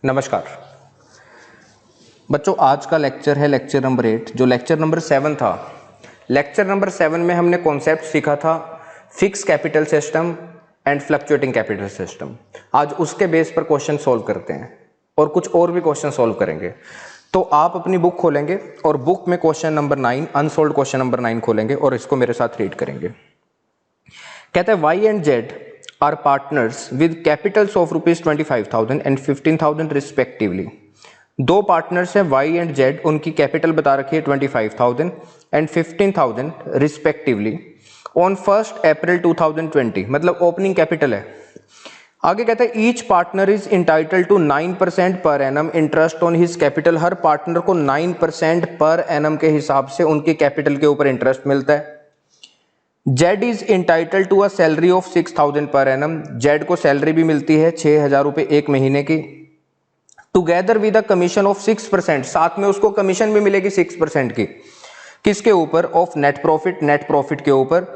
नमस्कार बच्चों, आज का लेक्चर है लेक्चर नंबर 8। जो लेक्चर नंबर 7 था, लेक्चर नंबर 7 में हमने कॉन्सेप्ट सीखा था fix capital system and fluctuating capital system. आज उसके बेस पर क्वेश्चन सॉल्व करते हैं और कुछ और भी क्वेश्चन सॉल्व करेंगे। तो आप अपनी बुक खोलेंगे और बुक में question number 9, unsolved question number 9 खोलेंगे और इसको मेरे साथ रीड करेंगे। कहता है Y and Z are partners with capitals of ₹25,000 and 15,000 respectively. दो पार्टनर्स हैं Y एंड Z, उनकी कैपिटल बता रखी है 25,000 एंड 15,000 रिस्पेक्टिवली ऑन 1 अप्रैल 2020, मतलब ओपनिंग कैपिटल है। आगे कहता है each partner is entitled to 9% per annum interest on his capital. हर पार्टनर को 9% पर एनम के हिसाब से उनके कैपिटल के ऊपर इंटरेस्ट मिलता है। Z is entitled to a salary of 6,000 per annum. Z को सैलरी भी मिलती है 6,000 रुपए एक महीने की। Together with a commission of 6%, साथ में उसको कमीशन भी मिलेगी 6% की। किसके ऊपर? Of net profit, net profit के ऊपर।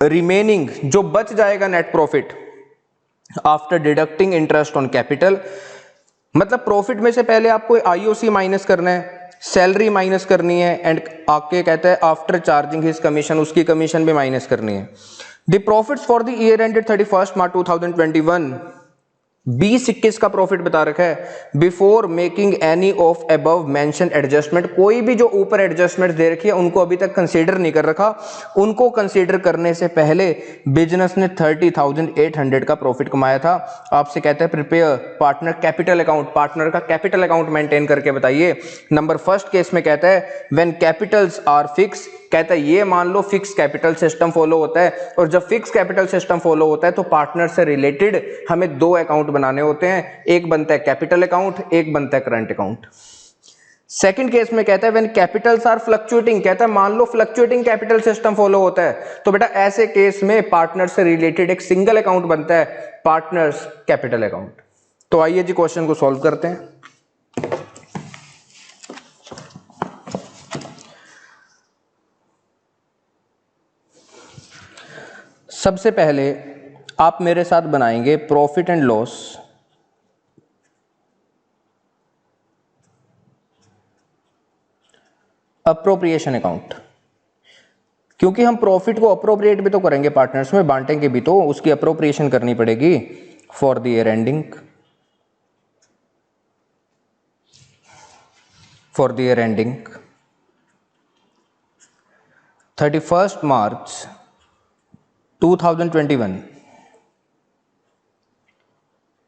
रिमेनिंग जो बच जाएगा net profit after deducting interest on capital, मतलब प्रॉफिट में से पहले आपको IOC माइनस करना है, सैलरी माइनस करनी है एंड आके कहता है आफ्टर चार्जिंग हिज कमीशन, उसकी कमीशन भी माइनस करनी है। The profits for the year ended 31 March 2021, 2021 का प्रॉफिट बता रखा है। Before making any of above mention adjustment, कोई भी जो ऊपर एडजस्टमेंट दे रखी है उनको अभी तक कंसीडर नहीं कर रखा। उनको कंसीडर करने से पहले बिजनेस ने 30,800 का प्रॉफिट कमाया था। आपसे कहता है prepare partner capital account, partner का कैपिटल अकाउंट मेंटेन करके बताइए। नंबर फर्स्ट केस में कहता है व्हेन कैपिटल्स आर फिक्स, कहता है ये मान लो फिक्स कैपिटल सिस्टम फॉलो होता है, और जब फिक्स कैपिटल सिस्टम फॉलो होता है तो पार्टनर से रिलेटेड हमें दो अकाउंट बनाने होते हैं, एक बनता है कैपिटल अकाउंट, एक बनता है करंट अकाउंट। सेकंड केस में कहता है व्हेन कैपिटल्स आर फ्लक्चुएटिंग, कहता है मान लो फ्लक्चुएटिंग कैपिटल सिस्टम फॉलो होता है तो बेटा ऐसे केस में पार्टनर से रिलेटेड एक सिंगल अकाउंट बनता है, पार्टनर्स कैपिटल अकाउंट। तो आइए जी क्वेश्चन को सॉल्व करते हैं। सबसे पहले आप मेरे साथ बनाएंगे profit and loss appropriation account, क्योंकि हम प्रॉफिट को अप्रोप्रिएट भी तो करेंगे, पार्टनर्स में बांटेंगे भी तो, उसकी अप्रोप्रिएशन करनी पड़ेगी। For the year ending, for the year ending 31 March 2021,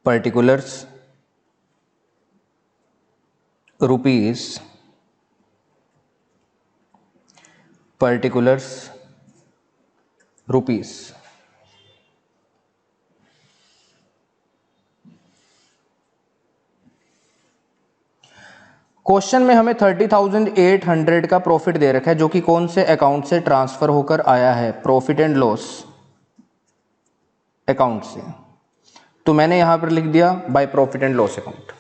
particulars rupees, particulars rupees। Question में हमें 30,800 का प्रॉफिट दे रखा है, जो कि कौन से अकाउंट से ट्रांसफर होकर आया है? प्रॉफिट एंड लॉस अकाउंट से। तो मैंने यहां पर लिख दिया bye profit and loss account.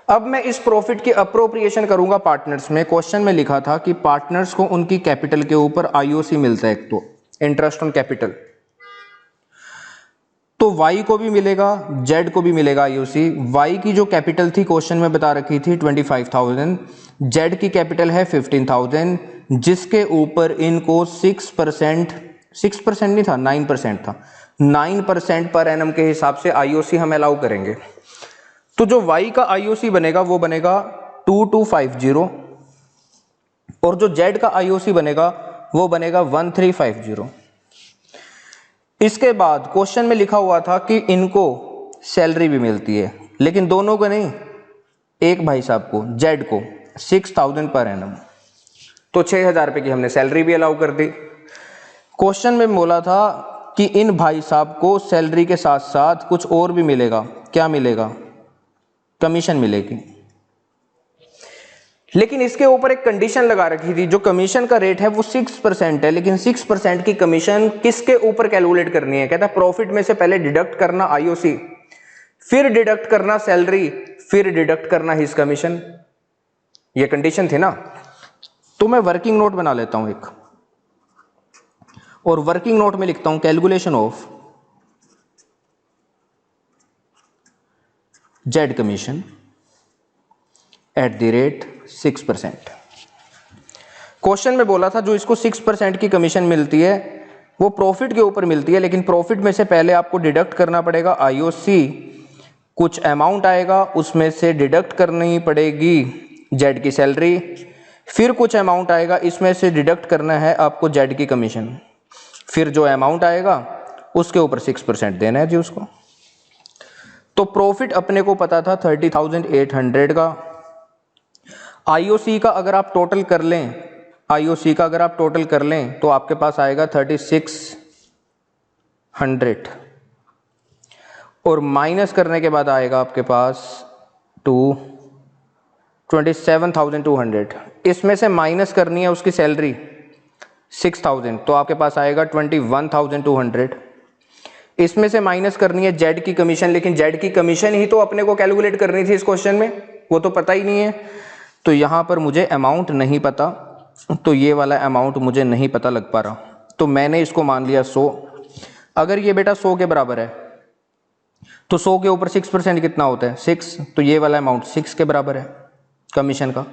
अब मैं इस प्रॉफिट की अप्रोप्रिएशन करूंगा पार्टनर्स में। क्वेश्चन में लिखा था कि पार्टनर्स को उनकी कैपिटल के ऊपर IOC मिलता है, एक तो इंटरेस्ट ऑन कैपिटल, तो Y को भी मिलेगा, Z को भी मिलेगा IOC। Y की जो कैपिटल थी क्वेश्चन में बता रखी थी 25,000, Z की कैपिटल है 15,000, जिसके ऊपर इनको 6% नहीं था, 9% था, 9% पर एनम के हिसाब से IOC हम अलाउ करेंगे। तो जो Y का IOC बनेगा वो बनेगा 2250, और जो Z का IOC बनेगा वो बनेगा 1350। इसके बाद क्वेश्चन में लिखा हुआ था कि इनको सैलरी भी मिलती है, लेकिन दोनों को नहीं, एक भाई साहब को, Z को 6,000 पर एनम, तो 6,000 रुपए की हमने सैलरी भी अलाउ कर दी। क्वेश्चन में बोला था कि इन भाई साहब को सैलरी के साथ साथ कुछ और भी मिलेगा। क्या मिलेगा? कमीशन मिलेगी। लेकिन इसके ऊपर एक कंडीशन लगा रखी थी, जो कमीशन का रेट है वो 6% है, लेकिन 6% की कमीशन किसके ऊपर कैलकुलेट करनी है? कहता है प्रॉफिट में से पहले डिडक्ट करना IOC, फिर डिडक्ट करना सैलरी, फिर डिडक्ट करना हिज कमीशन। ये कंडीशन थी ना। तो मैं वर्किंग नोट बना लेता हूं एक, और वर्किंग नोट में लिखता हूं calculation of Z commission @6%। Question में बोला था जो इसको 6% की कमीशन मिलती है वो प्रॉफिट के ऊपर मिलती है, लेकिन प्रॉफिट में से पहले आपको डिडक्ट करना पड़ेगा आईओसी, कुछ अमाउंट आएगा उसमें से डिडक्ट करनी पड़ेगी जेड की सैलरी, फिर कुछ अमाउंट आएगा इसमें से डिडक्ट करना है आपको जेड की कमीशन, फिर जो अमाउंट आएगा उसके ऊपर 6% देना है जी उसको। तो प्रॉफिट अपने को पता था 30,800 का। आईओसी का अगर आप टोटल कर लें, आईओसी का अगर आप टोटल कर लें तो आपके पास आएगा 3600 और माइनस करने के बाद आएगा आपके पास 27,200। इसमें से माइनस करनी है उसकी सैलरी 6,000 तो आपके पास आएगा 21,200। इसमें से माइनस करनी है जेड की कमीशन, लेकिन जेड की कमीशन ही तो अपने को कैलकुलेट करनी थी इस क्वेश्चन में, वो तो पता ही नहीं है। तो यहां पर मुझे अमाउंट नहीं पता, तो ये वाला अमाउंट मुझे नहीं पता लग पा रहा, तो मैंने इसको मान लिया 100। अगर ये बेटा 100 के बराबर है तो 100 के ऊपर 6% कितना होता है 6, तो ये वाला अमाउंट 6 के बराबर है कमीशन का,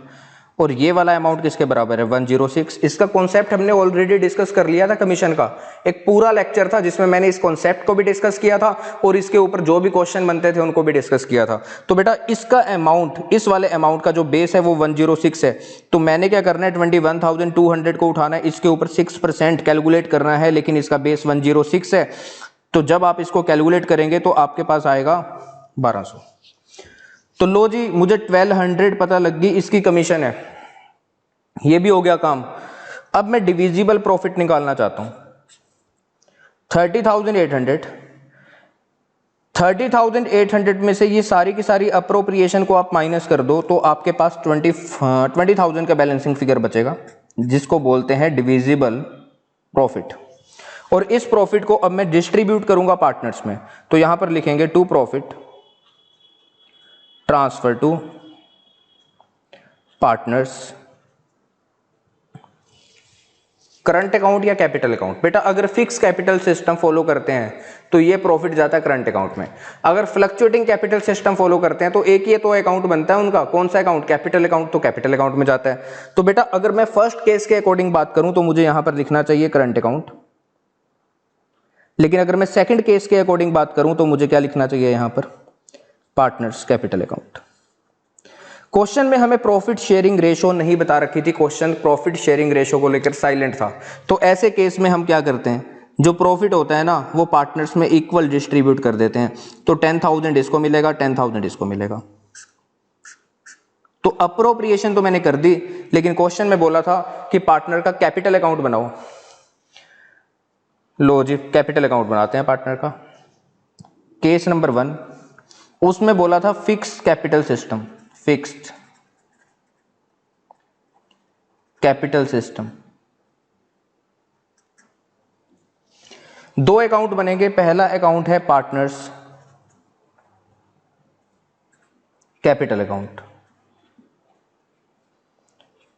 और ये वाला अमाउंट किसके बराबर है 106। इसका कॉन्सेप्ट हमने ऑलरेडी डिस्कस कर लिया था कमीशन का, एक पूरा लेक्चर था जिसमें मैंने इस कॉन्सेप्ट को भी डिस्कस किया था और इसके ऊपर जो भी क्वेश्चन बनते थे उनको भी डिस्कस किया था। तो बेटा इसका अमाउंट, इस वाले अमाउंट का जो बेस है वो 106 है, तो मैंने क्या करना है 21,200 को उठाना है, इसके ऊपर 6% कैलकुलेट करना है, लेकिन इसका बेस 106 है, तो जब आप इसको कैलकुलेट करेंगे तो आपके पास आएगा 1200। तो लो जी मुझे 1200 पता लग गई इसकी कमीशन है, ये भी हो गया काम। अब मैं डिविजिबल प्रॉफिट निकालना चाहता हूं 30,800 में से ये सारी की सारी अप्रोप्रिएशन को आप माइनस कर दो तो आपके पास 20,000 का बैलेंसिंग फिगर बचेगा जिसको बोलते हैं डिविजिबल प्रॉफिट। और इस प्रॉफिट को अब मैं डिस्ट्रीब्यूट करूंगा पार्टनर्स में, तो यहां पर लिखेंगे to profit transfer to partners, current account या कैपिटल अकाउंट। बेटा अगर फिक्स कैपिटल सिस्टम फॉलो करते हैं तो ये प्रॉफिट जाता है करंट अकाउंट में, अगर फ्लक्चुएटिंग कैपिटल सिस्टम फॉलो करते हैं तो एक ही तो अकाउंट बनता है उनका, कौन सा अकाउंट कैपिटल अकाउंट, तो कैपिटल अकाउंट में जाता है। तो बेटा अगर मैं फर्स्ट केस के अकॉर्डिंग बात करूं तो मुझे यहां पर लिखना चाहिए करंट अकाउंट, लेकिन अगर मैं सेकंड केस के अकॉर्डिंग बात करूं तो मुझे क्या लिखना चाहिए यहां पर पार्टनर्स कैपिटल अकाउंट। क्वेश्चन में हमें प्रॉफिट शेयरिंग रेशो नहीं बता रखी थी, क्वेश्चन प्रॉफिट शेयरिंग रेशो को लेकर साइलेंट था, तो ऐसे केस में हम क्या करते हैं जो प्रॉफिट होता है ना वो पार्टनर्स में इक्वल डिस्ट्रीब्यूट कर देते हैं, तो 10,000 इसको मिलेगा 10,000 इसको मिलेगा। तो अप्रोप्रिएशन तो मैंने कर दी, लेकिन क्वेश्चन में बोला था कि पार्टनर का कैपिटल अकाउंट बनाओ, लो जी कैपिटल अकाउंट बनाते हैं पार्टनर का। केस नंबर 1 उसमें बोला था fix capital system, fixed capital system. दो अकाउंट बनेंगे, पहला अकाउंट है partners capital account,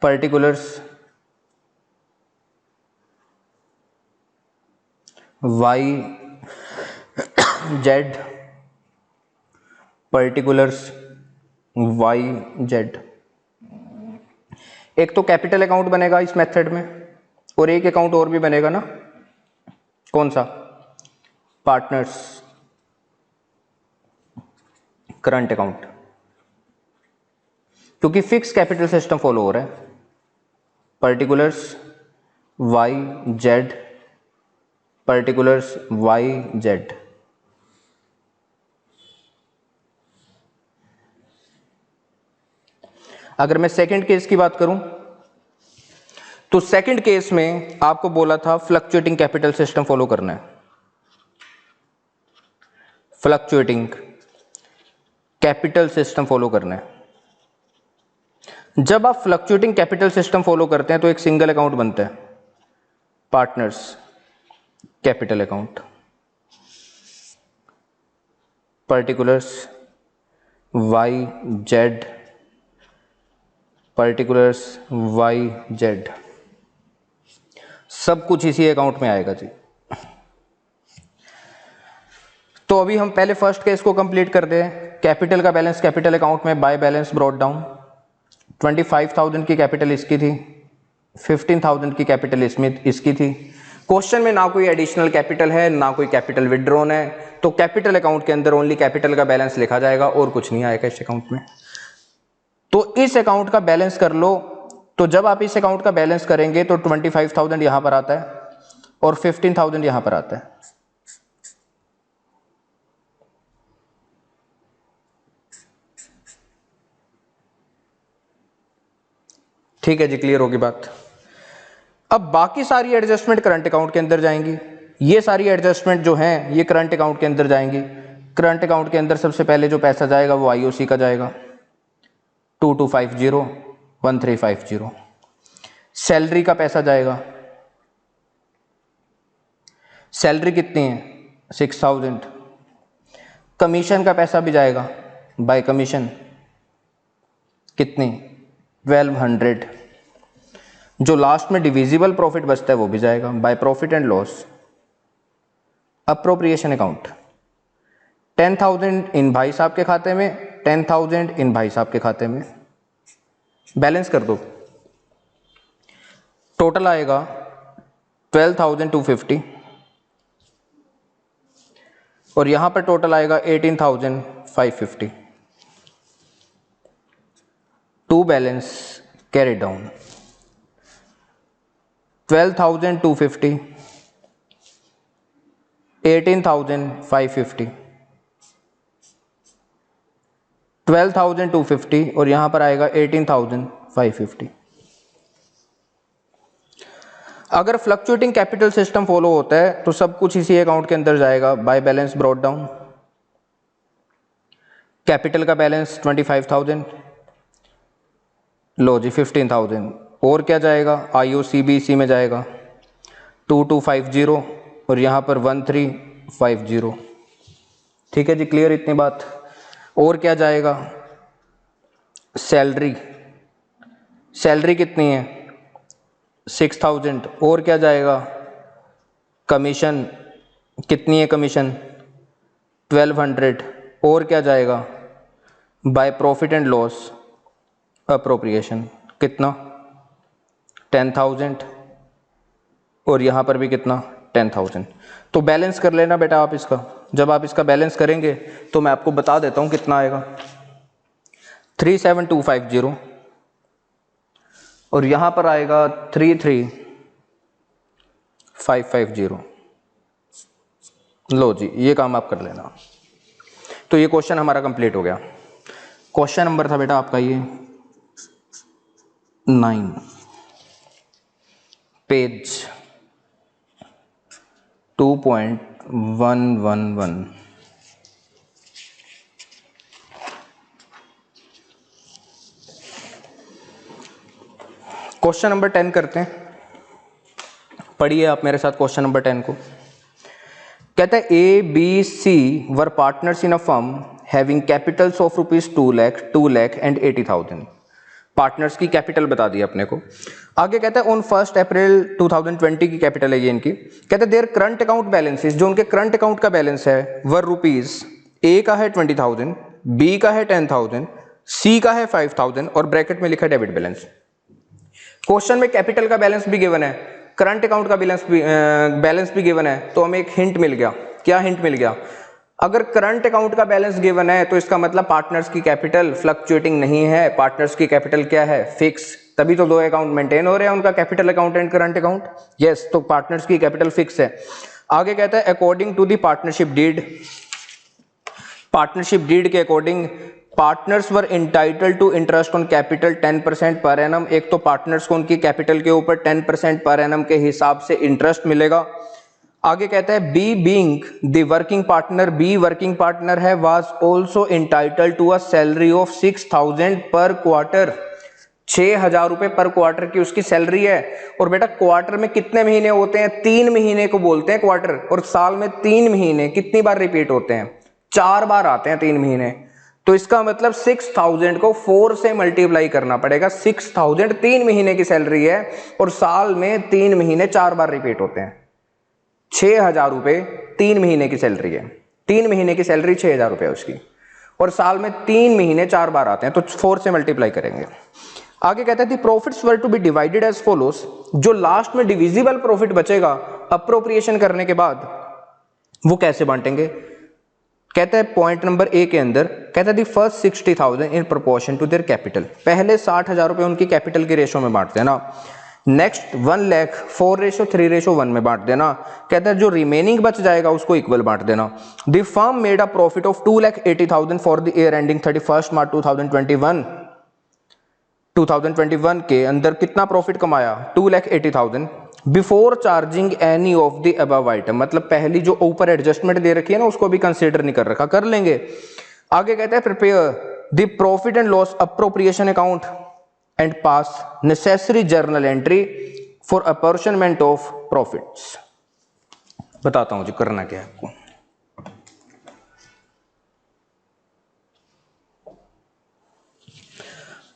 particulars Y Z, particulars Y Z. एक तो कैपिटल अकाउंट बनेगा इस मेथड में और एक अकाउंट और भी बनेगा ना, कौन सा पार्टनर्स करंट अकाउंट, क्योंकि फिक्स कैपिटल सिस्टम फॉलो हो रहा है, particulars Y Z, particulars Y Z. अगर मैं सेकंड केस की बात करूं तो सेकंड केस में आपको बोला था फ्लक्चुएटिंग कैपिटल सिस्टम फॉलो करना है, फ्लक्चुएटिंग कैपिटल सिस्टम फॉलो करना है। जब आप फ्लक्चुएटिंग कैपिटल सिस्टम फॉलो करते हैं तो एक सिंगल अकाउंट बनता है partners capital account, particulars Y Z, particulars Y Z, सब कुछ इसी अकाउंट में आएगा जी। तो अभी हम पहले फर्स्ट केस को कंप्लीट कर दें, कैपिटल का बैलेंस कैपिटल अकाउंट में बाय बैलेंस ब्रॉट डाउन, 25,000 की कैपिटल इसकी थी, 15,000 की कैपिटल इसमें इसकी थी। क्वेश्चन में ना कोई एडिशनल कैपिटल है ना कोई कैपिटल विड्रॉन है, तो कैपिटल अकाउंट के अंदर ओनली कैपिटल का बैलेंस लिखा जाएगा और कुछ नहीं आएगा इस अकाउंट में। तो इस अकाउंट का बैलेंस कर लो। तो जब आप इस अकाउंट का बैलेंस करेंगे तो 25,000 यहां पर आता है और 15,000 यहां पर आता है। ठीक है जी, क्लियर होगी बात। अब बाकी सारी एडजस्टमेंट करंट अकाउंट के अंदर जाएंगी। ये सारी एडजस्टमेंट जो हैं ये करंट अकाउंट के अंदर जाएंगी। करंट अकाउंट के अंदर सबसे पहले जो पैसा जाएगा वो आईओसी का जाएगा 2250 1350। सैलरी का पैसा जाएगा, सैलरी कितनी है 6000। कमीशन का पैसा भी जाएगा बाय कमीशन कितनी 1200। जो लास्ट में डिविजिबल प्रॉफिट बचता है वो भी जाएगा bye profit and loss. Appropriation account 10,000 इन भाई साहब के खाते में, 10,000 इन भाई साहब के खाते में। बैलेंस कर दो, टोटल आएगा 12,250 और यहां पर टोटल आएगा 18,550। टू बैलेंस कैरी डाउन 12,250 18,550 12,250 और यहां पर आएगा 18,550। अगर फ्लक्चुएटिंग कैपिटल सिस्टम फॉलो होता है तो सब कुछ इसी अकाउंट के अंदर जाएगा by balance brought down. Capital का बैलेंस 25,000, लो जी 15,000 और क्या जाएगा आईओसीबीसी में जाएगा 2250 और यहाँ पर 1350। ठीक है जी, क्लियर इतनी बात। और क्या जाएगा सैलरी, सैलरी कितनी है 6000 और क्या जाएगा कमीशन कितनी है कमीशन 1200 और क्या जाएगा bye profit and loss appropriation कितना 10,000 और यहाँ पर भी कितना 10,000। तो बैलेंस कर लेना बेटा आप इसका। जब आप इसका बैलेंस करेंगे तो मैं आपको बता देता हूँ कितना आएगा 37250 और यहाँ पर आएगा 33550। लो जी ये काम आप कर लेना। तो ये क्वेश्चन हमारा कंप्लीट हो गया। क्वेश्चन नंबर था बेटा आपका ये 9 पेज 2.111। क्वेश्चन नंबर 10 करते हैं। पढ़िए आप मेरे साथ क्वेश्चन नंबर 10 को। कहता है A B C were partners in a firm having capitals of rupees 2 lakh and 80,000। Partners की कैपिटल बता दी अपने को। आगे कहता है ऑन 1 अप्रैल 2020 की कैपिटल है ये इनकी। कहता है देयर करंट अकाउंट बैलेंसेस, जो उनके करंट अकाउंट का बैलेंस है वर रुपीज ए का है 20,000, बी का है 10,000, सी का है 5,000 और ब्रैकेट में लिखा है डेबिट बैलेंस। क्वेश्चन में कैपिटल का बैलेंस भी गिवन है, करंट अकाउंट का बैलेंस भी गिवन है। तो हमें एक हिंट मिल गया। क्या हिंट मिल गया? अगर करंट अकाउंट का बैलेंस गिवन है तो इसका मतलब पार्टनर्स की कैपिटल फ्लक्चुएटिंग नहीं है। पार्टनर्स की कैपिटल क्या है? फिक्स। तभी तो दो अकाउंट मेंटेन हो रहे हैं उनका, capital account and current account. Yes, तो पार्टनर्स की कैपिटल फिक्स है। आगे कहता है according to the partnership deed, partnership deed के according partners were entitled to interest on capital 10% per annum. एक तो पार्टनर्स को उनकी कैपिटल के ऊपर 10% पर एनम के हिसाब से इंटरेस्ट मिलेगा। आगे कहता है B being the working partner, B working partner है, was also entitled to a salary of 6,000 per quarter. 6,000 रुपए पर क्वार्टर की उसकी सैलरी है। और बेटा क्वार्टर में कितने महीने होते हैं? 3 महीने को बोलते हैं क्वार्टर। और साल में 3 महीने कितनी बार रिपीट होते हैं? 4 बार आते हैं 3 महीने। तो इसका मतलब 6,000 को 4 से मल्टीप्लाई करना पड़ेगा। 6,000 3 महीने की सैलरी है और साल में 3 महीने 4 बार रिपीट होते हैं। 6,000 रुपए 3 महीने की सैलरी है। 3 महीने की सैलरी 6,000 रुपए उसकी, और साल में 3 महीने 4 बार आते हैं, तो 4 से मल्टीप्लाई करेंगे। आगे कहता है the profits were to be divided as follows, जो लास्ट में डिविजिबल प्रॉफिट बचेगा अप्रोप्रिएशन करने के बाद वो कैसे बांटेंगे। कहता है पॉइंट नंबर ए के अंदर, कहता है the first 60,000 in proportion to their capital, पहले 60,000 रुपए उनकी कैपिटल के रेशो में बांट देना। नेक्स्ट 1 लाख 4:3:1 में बांट देना। कहता है जो रिमेनिंग बच जाएगा उसको इक्वल बांट देना। The firm made a profit of 2,80,000 for the year ending 31 March 2021 के अंदर कितना प्रॉफिट कमाया 2,80,000 before charging any of the above item, मतलब पहली जो ऊपर एडजस्टमेंट दे रखी है ना उसको भी कंसीडर नहीं कर रखा, कर लेंगे। आगे कहता है prepare the profit and loss appropriation account and pass necessary journal entry for apportionment of profits. बताता हूं जी करना क्या है आपको।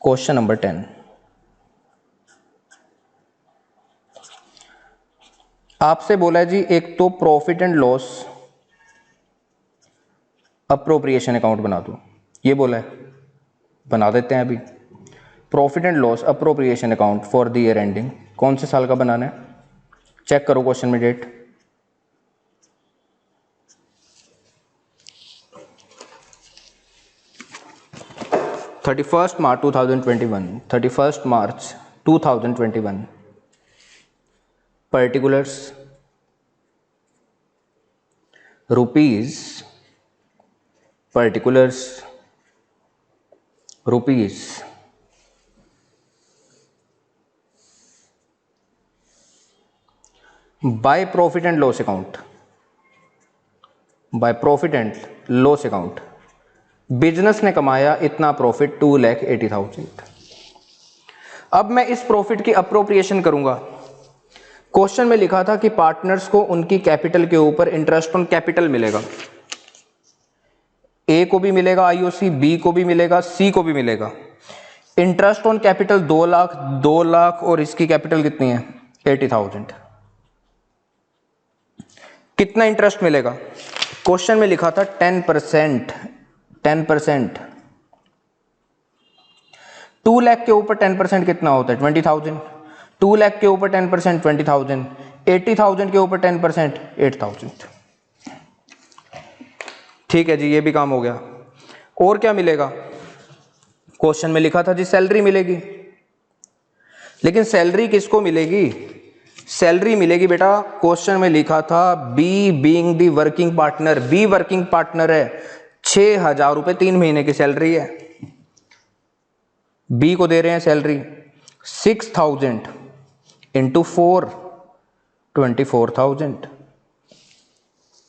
क्वेश्चन नंबर 10, आपसे बोला है जी एक तो profit and loss appropriation account बना दो, ये बोला है, बना देते हैं अभी। Profit and loss appropriation account for the year ending, कौन से साल का बनाना है, चेक करो क्वेश्चन में date. March 31 March 2021। Particulars rupees, particulars rupees, by profit and loss account, by profit and loss account business ने कमाया इतना प्रॉफिट 2,80,000। अब मैं इस प्रॉफिट की अप्रोप्रिएशन करूंगा। क्वेश्चन में लिखा था कि पार्टनर्स को उनकी कैपिटल के ऊपर इंटरेस्ट ऑन कैपिटल मिलेगा, ए को भी मिलेगा आईओसी, बी को भी मिलेगा, सी को भी मिलेगा। इंटरेस्ट ऑन कैपिटल 2 लाख और इसकी कैपिटल कितनी है 80,000। कितना इंटरेस्ट मिलेगा, क्वेश्चन में लिखा था 10%। 2 लाख के ऊपर 10% कितना होता है 20,000। 2 लाख के ऊपर 10% 20,000, 80,000 के ऊपर 10% 8,000। ठीक है जी, ये भी काम हो गया। और क्या मिलेगा, क्वेश्चन में लिखा था जी सैलरी मिलेगी, लेकिन सैलरी किसको मिलेगी, सैलरी मिलेगी बेटा, क्वेश्चन में लिखा था B being the working partner, B working partner है, 6,000 रुपए 3 महीने की सैलरी है, बी को दे रहे हैं सैलरी 6,000 इंटू 4 24,000।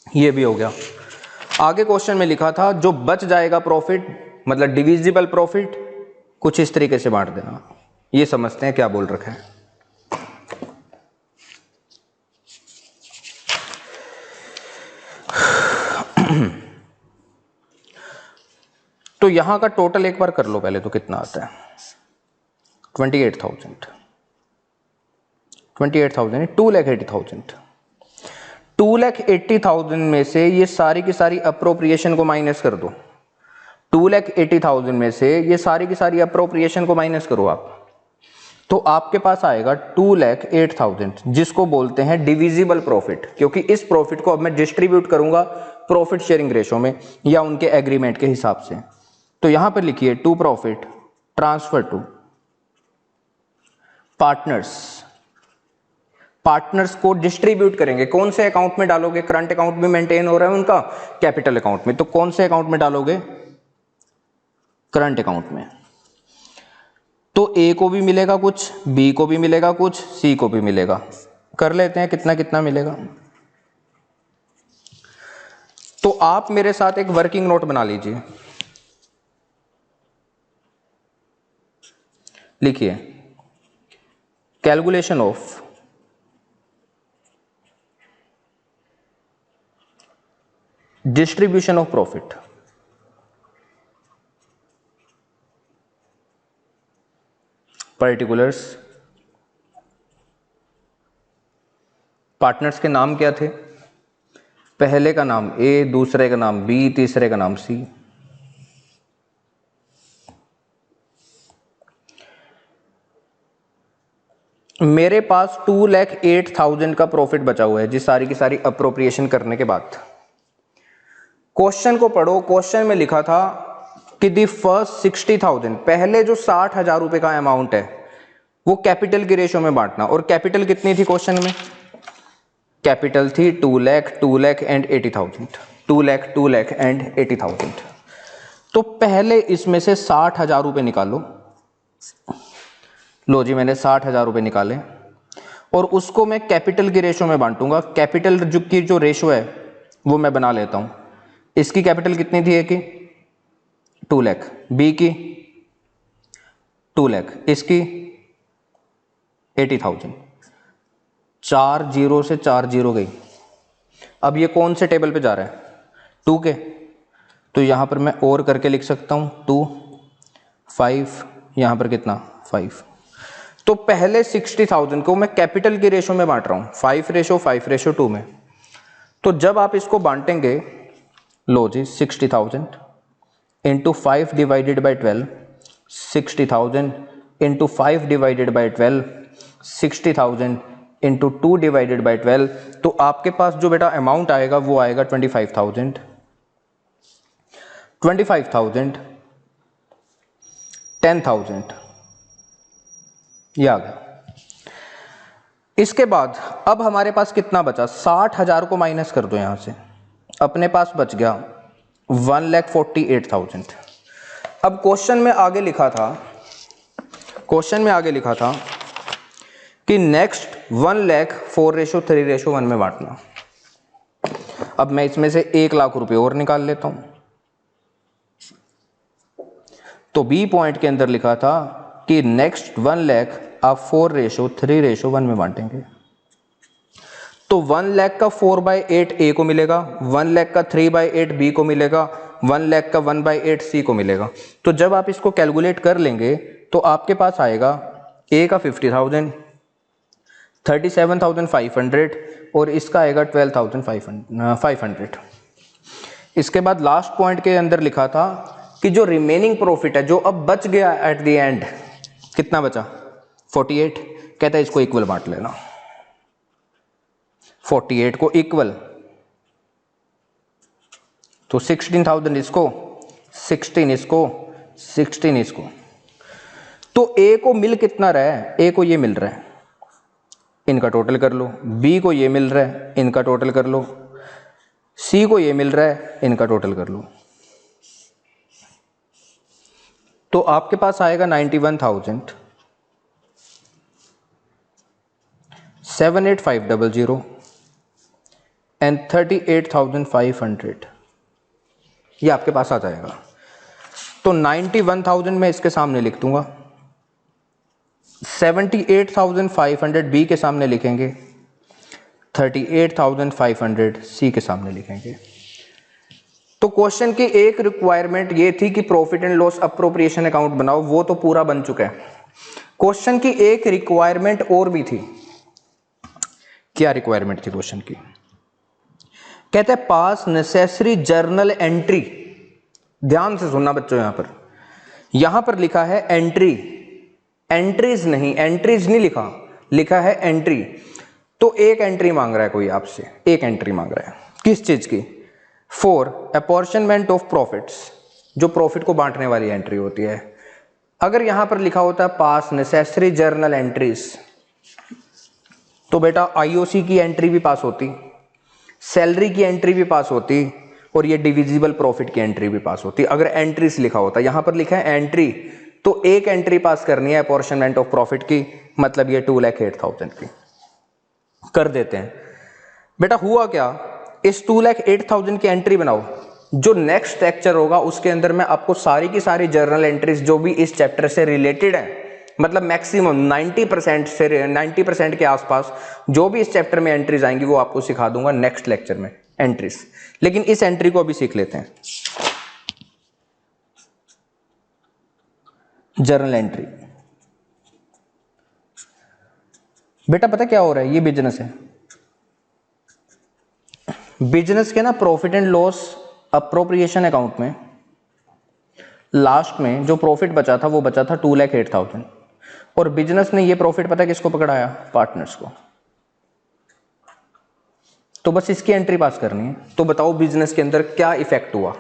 ये भी हो गया। आगे क्वेश्चन में लिखा था जो बच जाएगा प्रॉफिट, मतलब डिविजिबल प्रॉफिट, कुछ इस तरीके से बांट देना। ये समझते हैं क्या बोल रखा है। तो यहां का टोटल एक बार कर लो पहले, तो कितना आता है 28,000 2,80,000। 2,80,000 में से ये सारी की सारी अप्रोप्रिएशन को माइनस कर दो। 2,80,000 में से ये सारी की सारी अप्रोप्रिएशन को माइनस करो आप, तो आपके पास आएगा 2,08,000, जिसको बोलते हैं डिविजिबल प्रॉफिट, क्योंकि इस प्रॉफिट को अब मैं डिस्ट्रीब्यूट करूंगा प्रॉफिट शेयरिंग रेशो में या उनके एग्रीमेंट के हिसाब से। तो यहां पर लिखिए to profit transfer to partners, partners को डिस्ट्रीब्यूट करेंगे। कौन से अकाउंट में डालोगे, करंट अकाउंट में मेंटेन हो रहा है उनका, कैपिटल अकाउंट में, तो कौन से अकाउंट में डालोगे, करंट अकाउंट में। तो ए को भी मिलेगा कुछ, बी को भी मिलेगा कुछ, सी को भी मिलेगा। कर लेते हैं कितना कितना मिलेगा। तो आप मेरे साथ एक वर्किंग नोट बना लीजिए, लिखिए calculation of distribution of profit, particulars, partners के नाम क्या थे, पहले का नाम ए, दूसरे का नाम बी, तीसरे का नाम सी। मेरे पास 2,08,000 का प्रॉफिट बचा हुआ है जी, सारी की सारी अप्रोप्रिएशन करने के बाद। क्वेश्चन को पढ़ो, क्वेश्चन में लिखा था कि दी फर्स्ट 60,000, पहले जो 60,000 रुपए का अमाउंट है वो कैपिटल की रेशियो में बांटना। और कैपिटल कितनी थी क्वेश्चन में? कैपिटल थी 2 लाख, 2 लाख एंड 80,000, 2 लाख, 2 लाख एंड 80,000। तो पहले इसमें से 60,000 रुपए निकालो। लो जी, मैंने 60,000 रुपए निकाले और उसको मैं कैपिटल की रेशियो में बांटूंगा। कैपिटल की जो रेशियो है वो मैं बना लेता हूं। इसकी कैपिटल कितनी थी? ए की 2 लाख, बी की 2 लाख, इसकी 80,000। 4 जीरो से 4 जीरो गई। अब ये कौन से टेबल पे जा रहा है? 2 के। तो यहां पर मैं और करके लिख सकता हूं 2, 5, यहां पर कितना 5। तो पहले 60,000 को मैं कैपिटल की रेशो में बांट रहा हूं, 5:5:2 में। तो जब आप इसको बांटेंगे, लो जी 60,000 into 5 divided by 12, 60,000 into 5 divided by 12, 60,000 into 2 divided by 12। तो आपके पास जो बेटा अमाउंट आएगा वो आएगा 25,000, 25,000, 10,000, ये आ गया। इसके बाद अब हमारे पास कितना बचा? 60,000 को माइनस कर दो यहां से, अपने पास बच गया 1,48,000। अब क्वेश्चन में आगे लिखा था, क्वेश्चन में आगे लिखा था कि नेक्स्ट 1,04:3:1 में बांटना। अब मैं इसमें से 1 लाख रुपए और निकाल लेता हूं। तो बी पॉइंट के अंदर लिखा था कि नेक्स्ट 1 लाख आप 4:3:1 में बांटेंगे। तो 1 लाख का 4/8 ए को मिलेगा, 1 लाख का 3/8 बी को मिलेगा, 1 लाख का 1/8 सी को मिलेगा। तो जब आप इसको कैलकुलेट कर लेंगे तो आपके पास आएगा ए का 50,000, 37,500 और इसका आएगा 12,500। इसके बाद लास्ट पॉइंट के अंदर लिखा था कि जो रिमेनिंग प्रॉफिट है, जो अब बच गया एट द एंड, कितना बचा? 48। कहता है इसको इक्वल बांट लेना, 48 को इक्वल। तो 16,000 इसको, 16 इसको, 16 इसको। तो ए को मिल कितना रहा है? ए को ये मिल रहा है, इनका टोटल कर लो। बी को ये मिल रहा है, इनका टोटल कर लो। सी को ये मिल रहा है, इनका टोटल कर लो। तो आपके पास आएगा 91,000, 78500 एंड 38,500, ये आपके पास आ जाएगा। तो 91,000 मैं इसके सामने लिख दूंगा, 78,500 बी के सामने लिखेंगे, 38,500 सी के सामने लिखेंगे। तो क्वेश्चन की एक रिक्वायरमेंट ये थी कि profit and loss appropriation account बनाओ, वो तो पूरा बन चुका है। क्वेश्चन की एक रिक्वायरमेंट और भी थी। क्या रिक्वायरमेंट थी क्वेश्चन की? कहते हैं पास नेसेसरी जर्नल एंट्री। ध्यान से सुनना बच्चों, यहां पर लिखा है एंट्री, एंट्रीज नहीं, एंट्रीज नहीं लिखा, लिखा है एंट्री। तो एक एंट्री मांग रहा है कोई आपसे, एक एंट्री मांग रहा है किस चीज की? फॉर अपॉर्चनमेंट ऑफ प्रॉफिट्स, जो प्रॉफिट को बांटने वाली एंट्री होती है। अगर यहां पर लिखा होता है पास नेसेसरी जर्नल एंट्रीज, तो बेटा आईओसी की एंट्री भी पास होती, सैलरी की एंट्री भी पास होती और ये डिविजिबल प्रॉफिट की एंट्री भी पास होती अगर एंट्रीज लिखा होता। यहां पर लिखा है एंट्री, तो एक एंट्री पास करनी है अपॉर्चनमेंट ऑफ प्रॉफिट की, मतलब ये 2,08,000 की कर देते हैं। बेटा हुआ क्या, इस 2,08,000 की एंट्री बनाओ। जो नेक्स्ट लेक्चर होगा उसके अंदर मैं आपको सारी की सारी जर्नल एंट्रीज जो भी इस चैप्टर से रिलेटेड है, मतलब मैक्सिमम 90% से 90% के आसपास जो भी इस चैप्टर में एंट्रीज आएंगी वो आपको सिखा दूंगा नेक्स्ट लेक्चर में एंट्रीज। लेकिन इस एंट्री को अभी सीख लेते हैं। जर्नल एंट्री, बेटा पता क्या हो रहा है, ये बिजनेस है। बिजनेस के ना profit and loss appropriation account में लास्ट में जो प्रॉफिट बचा था वो बचा था 2,08,000। और बिजनेस ने ये प्रॉफिट पता है किसको पकड़ाया? पार्टनर्स को। तो बस इसकी एंट्री पास करनी है। तो बताओ बिजनेस के अंदर क्या इफेक्ट हुआ।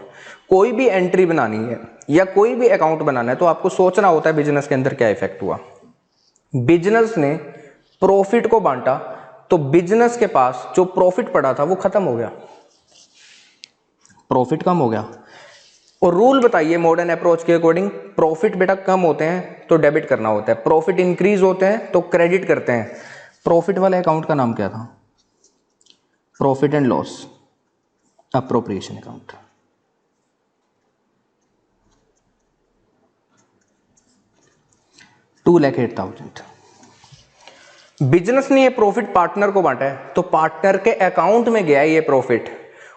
कोई भी एंट्री बनानी है या कोई भी अकाउंट बनाना है तो आपको सोचना होता है बिजनेस के अंदर क्या इफेक्ट हुआ। बिजनेस ने प्रॉफिट को बांटा तो बिजनेस के पास जो प्रॉफिट पड़ा था वो खत्म हो गया, प्रॉफिट कम हो गया। और रूल बताइए मॉडर्न अप्रोच के अकॉर्डिंग, प्रॉफिट बेटा कम होते हैं तो डेबिट करना होता है, प्रॉफिट इंक्रीज होते हैं तो क्रेडिट करते हैं। प्रॉफिट वाले अकाउंट का नाम क्या था? Profit and loss appropriation account. $2,08,000। Business ने ये प्रॉफिट पार्टनर को बांटा है तो पार्टनर के अकाउंट में गया है ये प्रॉफिट,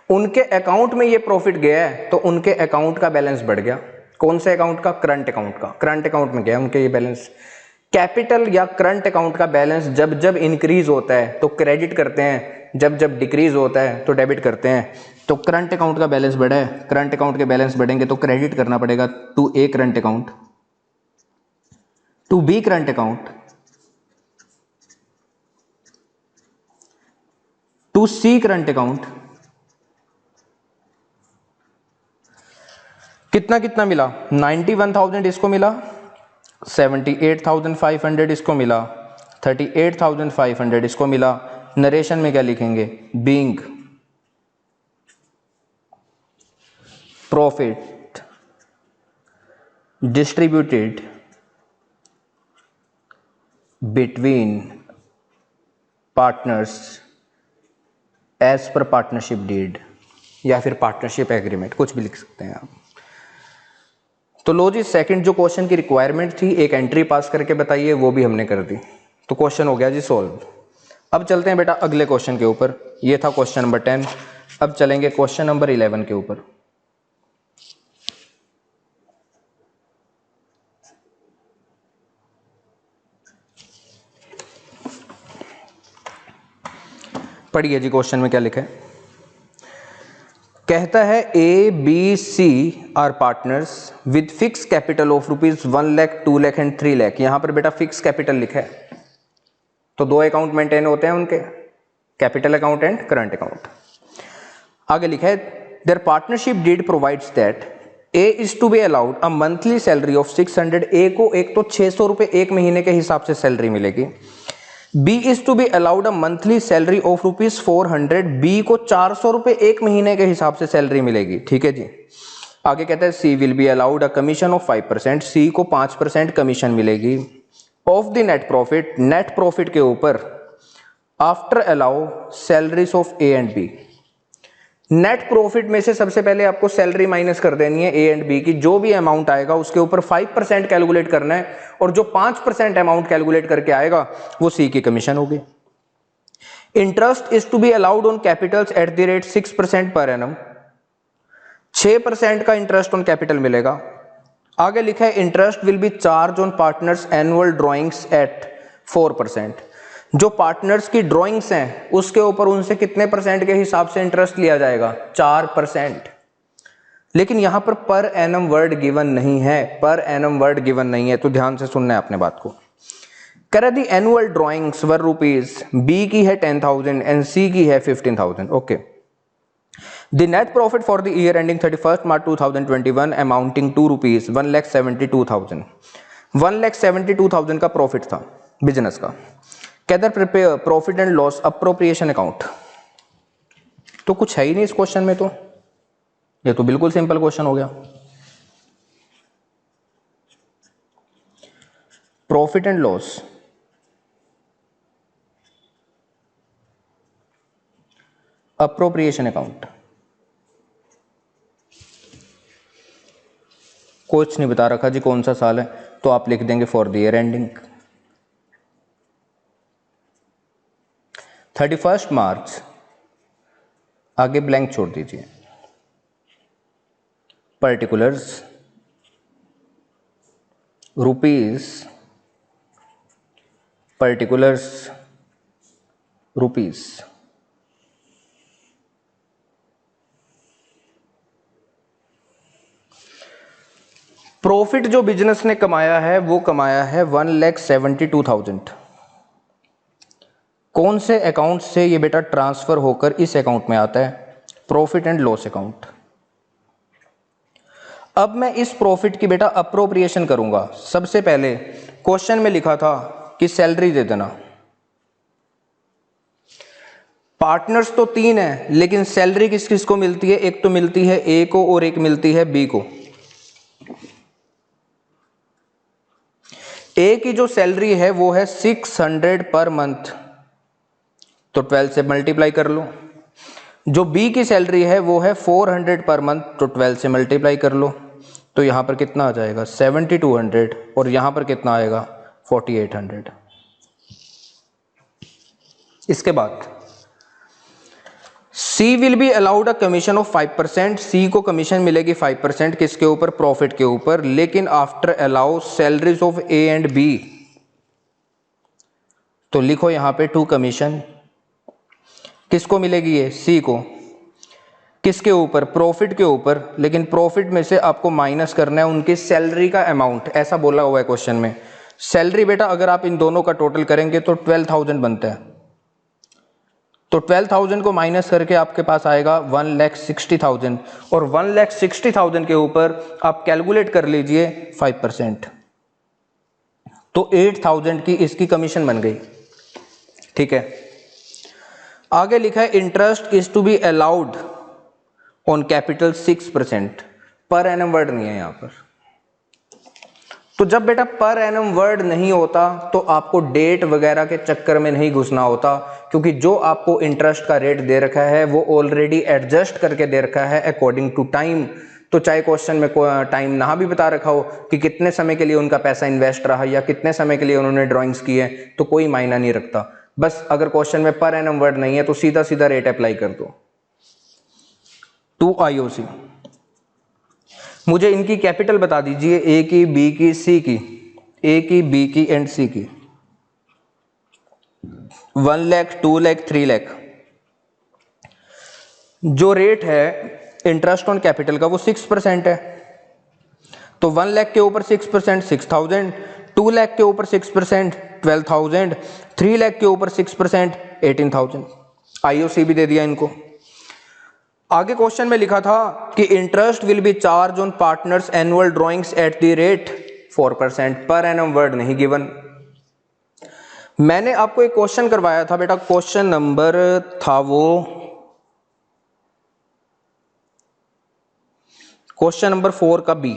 उनके अकाउंट में ये प्रॉफिट गया है तो उनके अकाउंट का बैलेंस बढ़ गया। कौन से अकाउंट का? करंट अकाउंट का। करंट अकाउंट में गया उनके ये बैलेंस। कैपिटल या करंट अकाउंट का बैलेंस जब जब इंक्रीज होता है तो क्रेडिट करते हैं, जब जब डिक्रीज होता है तो डेबिट करते हैं। तो करंट अकाउंट का बैलेंस बढ़ा है, करंट अकाउंट के बैलेंस बढ़ेंगे तो क्रेडिट करना पड़ेगा to A current account, to B current account, to C current account. कितना कितना मिला? 91,000 इसको मिला, 78,500 इसको मिला, 38,500 इसको मिला। नरेशन में क्या लिखेंगे? Being profit distributed between partners as per partnership deed, या फिर पार्टनरशिप एग्रीमेंट, कुछ भी लिख सकते हैं आप। तो लो जी, सेकंड जो क्वेश्चन की रिक्वायरमेंट थी एक एंट्री पास करके बताइए, वो भी हमने कर दी। तो क्वेश्चन हो गया जी सॉल्व। अब चलते हैं बेटा अगले क्वेश्चन के ऊपर। ये था क्वेश्चन नंबर 10। अब चलेंगे क्वेश्चन नंबर 11 के ऊपर। पढ़िए जी, क्वेश्चन में क्या लिखा है। कहता है A B C are partners with fix capital of rupees 1 lakh 2 lakh and 3 lakh. यहां पर बेटा फिक्स कैपिटल लिखा है तो दो अकाउंट मेंटेन होते हैं उनके, capital account and current account. आगे लिखा है their partnership deed provides that A is to be allowed a monthly salary of 600। A को एक तो 600 रुपए एक महीने के हिसाब से सैलरी मिलेगी। B is to be allowed a monthly salary of rupees 400। B को 400 रुपए एक महीने के हिसाब से सैलरी मिलेगी। ठीक है जी। आगे कहता है C will be allowed a commission of 5%। C को 5% कमीशन मिलेगी of the net profit, net profit के ऊपर, after allow salaries of A and B. Net profit में से सबसे पहले आपको सैलरी माइनस कर देनी है ए एंड बी की, जो भी अमाउंट आएगा उसके ऊपर 5% कैलकुलेट करना है और जो 5% अमाउंट कैलकुलेट करके आएगा वो सी की कमीशन होगी। Interest is to be allowed on capitals at the rate 6% per annum. 6% का इंटरेस्ट ऑन कैपिटल मिलेगा। आगे लिखा है interest will be charged on partners annual drawings at 4%। जो पार्टनर्स की ड्राइंग्स हैं उसके ऊपर उनसे कितने परसेंट के हिसाब से इंटरेस्ट लिया जाएगा? 4%। लेकिन यहां पर एनम वर्ड गिवन नहीं है, पर एनम वर्ड गिवन नहीं है, तो ध्यान से सुनना है अपने बात को। करे the annual drawings were rupees, B की है 10,000 एंड सी की है 15,000। Okay. The net profit for the year ending 31 March 2021 amounting to rupees 1,72,000। 1,72,000 का प्रॉफिट था बिजनेस का। कहते prepare profit and loss appropriation account. तो कुछ है ही नहीं इस क्वेश्चन में, तो ये तो बिल्कुल सिंपल क्वेश्चन हो गया। Profit and loss appropriation account. कुछ नहीं बता रखा जी कौन सा साल है, तो आप लिख देंगे फॉर द ईयर एंडिंग 31 मार्च, आगे ब्लैंक छोड़ दीजिए। Particulars rupees, particulars rupees. Profit जो बिजनेस ने कमाया है वो कमाया है 1,72,000। कौन से अकाउंट से ये बेटा ट्रांसफर होकर इस अकाउंट में आता है? Profit and loss account. अब मैं इस प्रॉफिट की बेटा अप्रोप्रिएशन करूंगा। सबसे पहले क्वेश्चन में लिखा था कि सैलरी दे देना। पार्टनर्स तो 3 है, लेकिन सैलरी किस किस को मिलती है? एक तो मिलती है ए को और एक मिलती है बी को। ए की जो सैलरी है वो है 600 पर मंथ, तो 12 से मल्टीप्लाई कर लो। जो बी की सैलरी है वो है 400 पर मंथ, तो 12 से मल्टीप्लाई कर लो। तो यहां पर कितना आ जाएगा? 7200, और यहां पर कितना आएगा? 4800। इसके बाद C will be allowed a commission of 5%। C को कमीशन मिलेगी 5% किसके ऊपर? प्रॉफिट के ऊपर, लेकिन after allow salaries of A and B. तो लिखो यहां पे 2 कमीशन। किसको मिलेगी ये? सी को। किसके ऊपर? प्रॉफिट के ऊपर, लेकिन प्रॉफिट में से आपको माइनस करना है उनकी सैलरी का अमाउंट, ऐसा बोला हुआ है क्वेश्चन में। सैलरी बेटा अगर आप इन दोनों का टोटल करेंगे तो 12,000 बनता है, तो 12,000 को माइनस करके आपके पास आएगा 1,60,000, और 1,60,000 के ऊपर आप कैलकुलेट कर लीजिए 5%, तो 8,000 की इसकी कमीशन बन गई। ठीक है, आगे लिखा है interest is to be allowed on capital 6%। Per annum word नहीं है यहां पर। तो जब बेटा पर एनम वर्ड नहीं होता तो आपको डेट वगैरह के चक्कर में नहीं घुसना होता, क्योंकि जो आपको इंटरेस्ट का रेट दे रखा है वो ऑलरेडी एडजस्ट करके दे रखा है अकॉर्डिंग टू टाइम। तो चाहे क्वेश्चन में टाइम ना भी बता रखा हो कि कितने समय के लिए उनका पैसा इन्वेस्ट रहा या कितने समय के लिए उन्होंने ड्राइंग्स की है, तो कोई मायना नहीं रखता। बस अगर क्वेश्चन में पर एनम वर्ड नहीं है तो सीधा सीधा रेट अप्लाई कर दो। 2 IOC। मुझे इनकी कैपिटल बता दीजिए, ए की, बी की, सी की। ए की, बी की एंड सी की। 1 लाख, 2 लाख, 3 लाख। जो रेट है इंटरेस्ट ऑन कैपिटल का वो 6% है, तो 1 लाख के ऊपर 6% 6,000, 2 लाख के ऊपर 6% 12,000, 3 लाख के ऊपर 6% 18,000। IOC भी दे दिया इनको। आगे क्वेश्चन में लिखा था कि interest will be charged on partners annual drawings eight the rate 4%। Per annum word नहीं गिवन। मैंने आपको एक क्वेश्चन करवाया था बेटा, क्वेश्चन नंबर था वो क्वेश्चन नंबर 4 का बी।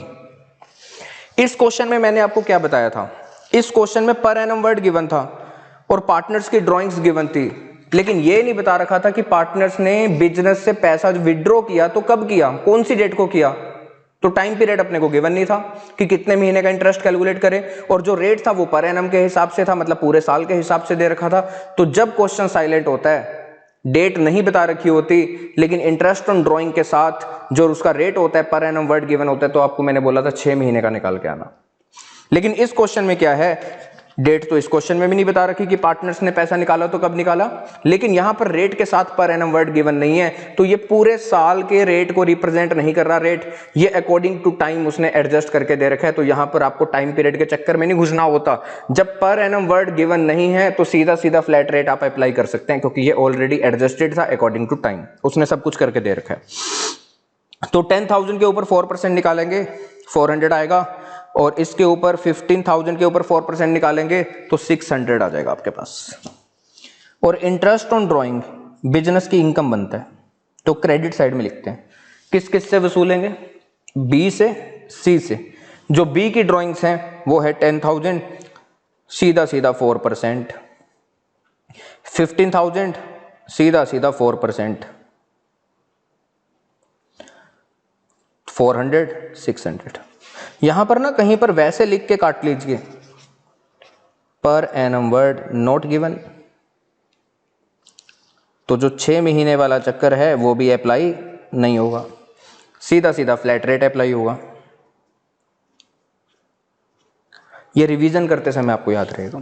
इस क्वेश्चन में मैंने आपको क्या बताया था? इस क्वेश्चन में पर एनम वर्ड गिवन था और पार्टनर्स की ड्राइंग्स गिवन थी, लेकिन ये नहीं बता रखा था कि पार्टनर्स ने बिजनेस से पैसा विड्रॉ किया तो कब किया, कौन सी डेट को किया। तो टाइम पीरियड अपने को गिवन नहीं था कि कितने महीने का इंटरेस्ट कैलकुलेट करें, और जो रेट था वो पर एनम के हिसाब से था, मतलब पूरे साल के हिसाब से दे रखा था। तो जब क्वेश्चन साइलेंट होता है, डेट नहीं बता रखी होती, लेकिन इंटरेस्ट ऑन ड्राइंग के साथ जो उसका रेट होता है पर एनम वर्ड गिवन होता है, तो आपको मैंने बोला था 6 महीने का निकाल के आना। लेकिन इस क्वेश्चन में क्या है, डेट तो इस क्वेश्चन में भी नहीं बता रखी कि पार्टनर्स ने पैसा निकाला तो कब निकाला, लेकिन यहां पर रेट के साथ पर एनम वर्ड गिवन नहीं है, तो ये पूरे साल के रेट को रिप्रेजेंट नहीं कर रहा रेट, ये अकॉर्डिंग टू टाइम उसने एडजस्ट करके दे रखा है। तो यहां पर आपको टाइम पीरियड के चक्कर में नहीं घुसना होता। जब पर एनम वर्ड गिवन नहीं है तो सीधा सीधा फ्लैट रेट आप अप्लाई कर सकते हैं, क्योंकि ये ऑलरेडी एडजस्टेड था अकॉर्डिंग टू टाइम, उसने सब कुछ करके दे रखा है। तो 10,000 के ऊपर 4% निकालेंगे, 400 आएगा, और इसके ऊपर 15,000 के ऊपर 4% निकालेंगे तो 600 आ जाएगा आपके पास। और इंटरेस्ट ऑन ड्राइंग बिजनेस की इनकम बनता है, तो क्रेडिट साइड में लिखते हैं। किस किस से वसूलेंगे? बी से, सी से। जो बी की ड्राइंग्स हैं वो है 10,000, सीधा सीधा 4%, 15,000 सीधा सीधा 4%, 400, 600। यहां पर ना कहीं पर वैसे लिख के काट लीजिए, per annum word not given, तो जो 6 महीने वाला चक्कर है वो भी अप्लाई नहीं होगा, सीधा सीधा फ्लैट रेट अप्लाई होगा। ये रिवीजन करते समय आपको याद रहेगा।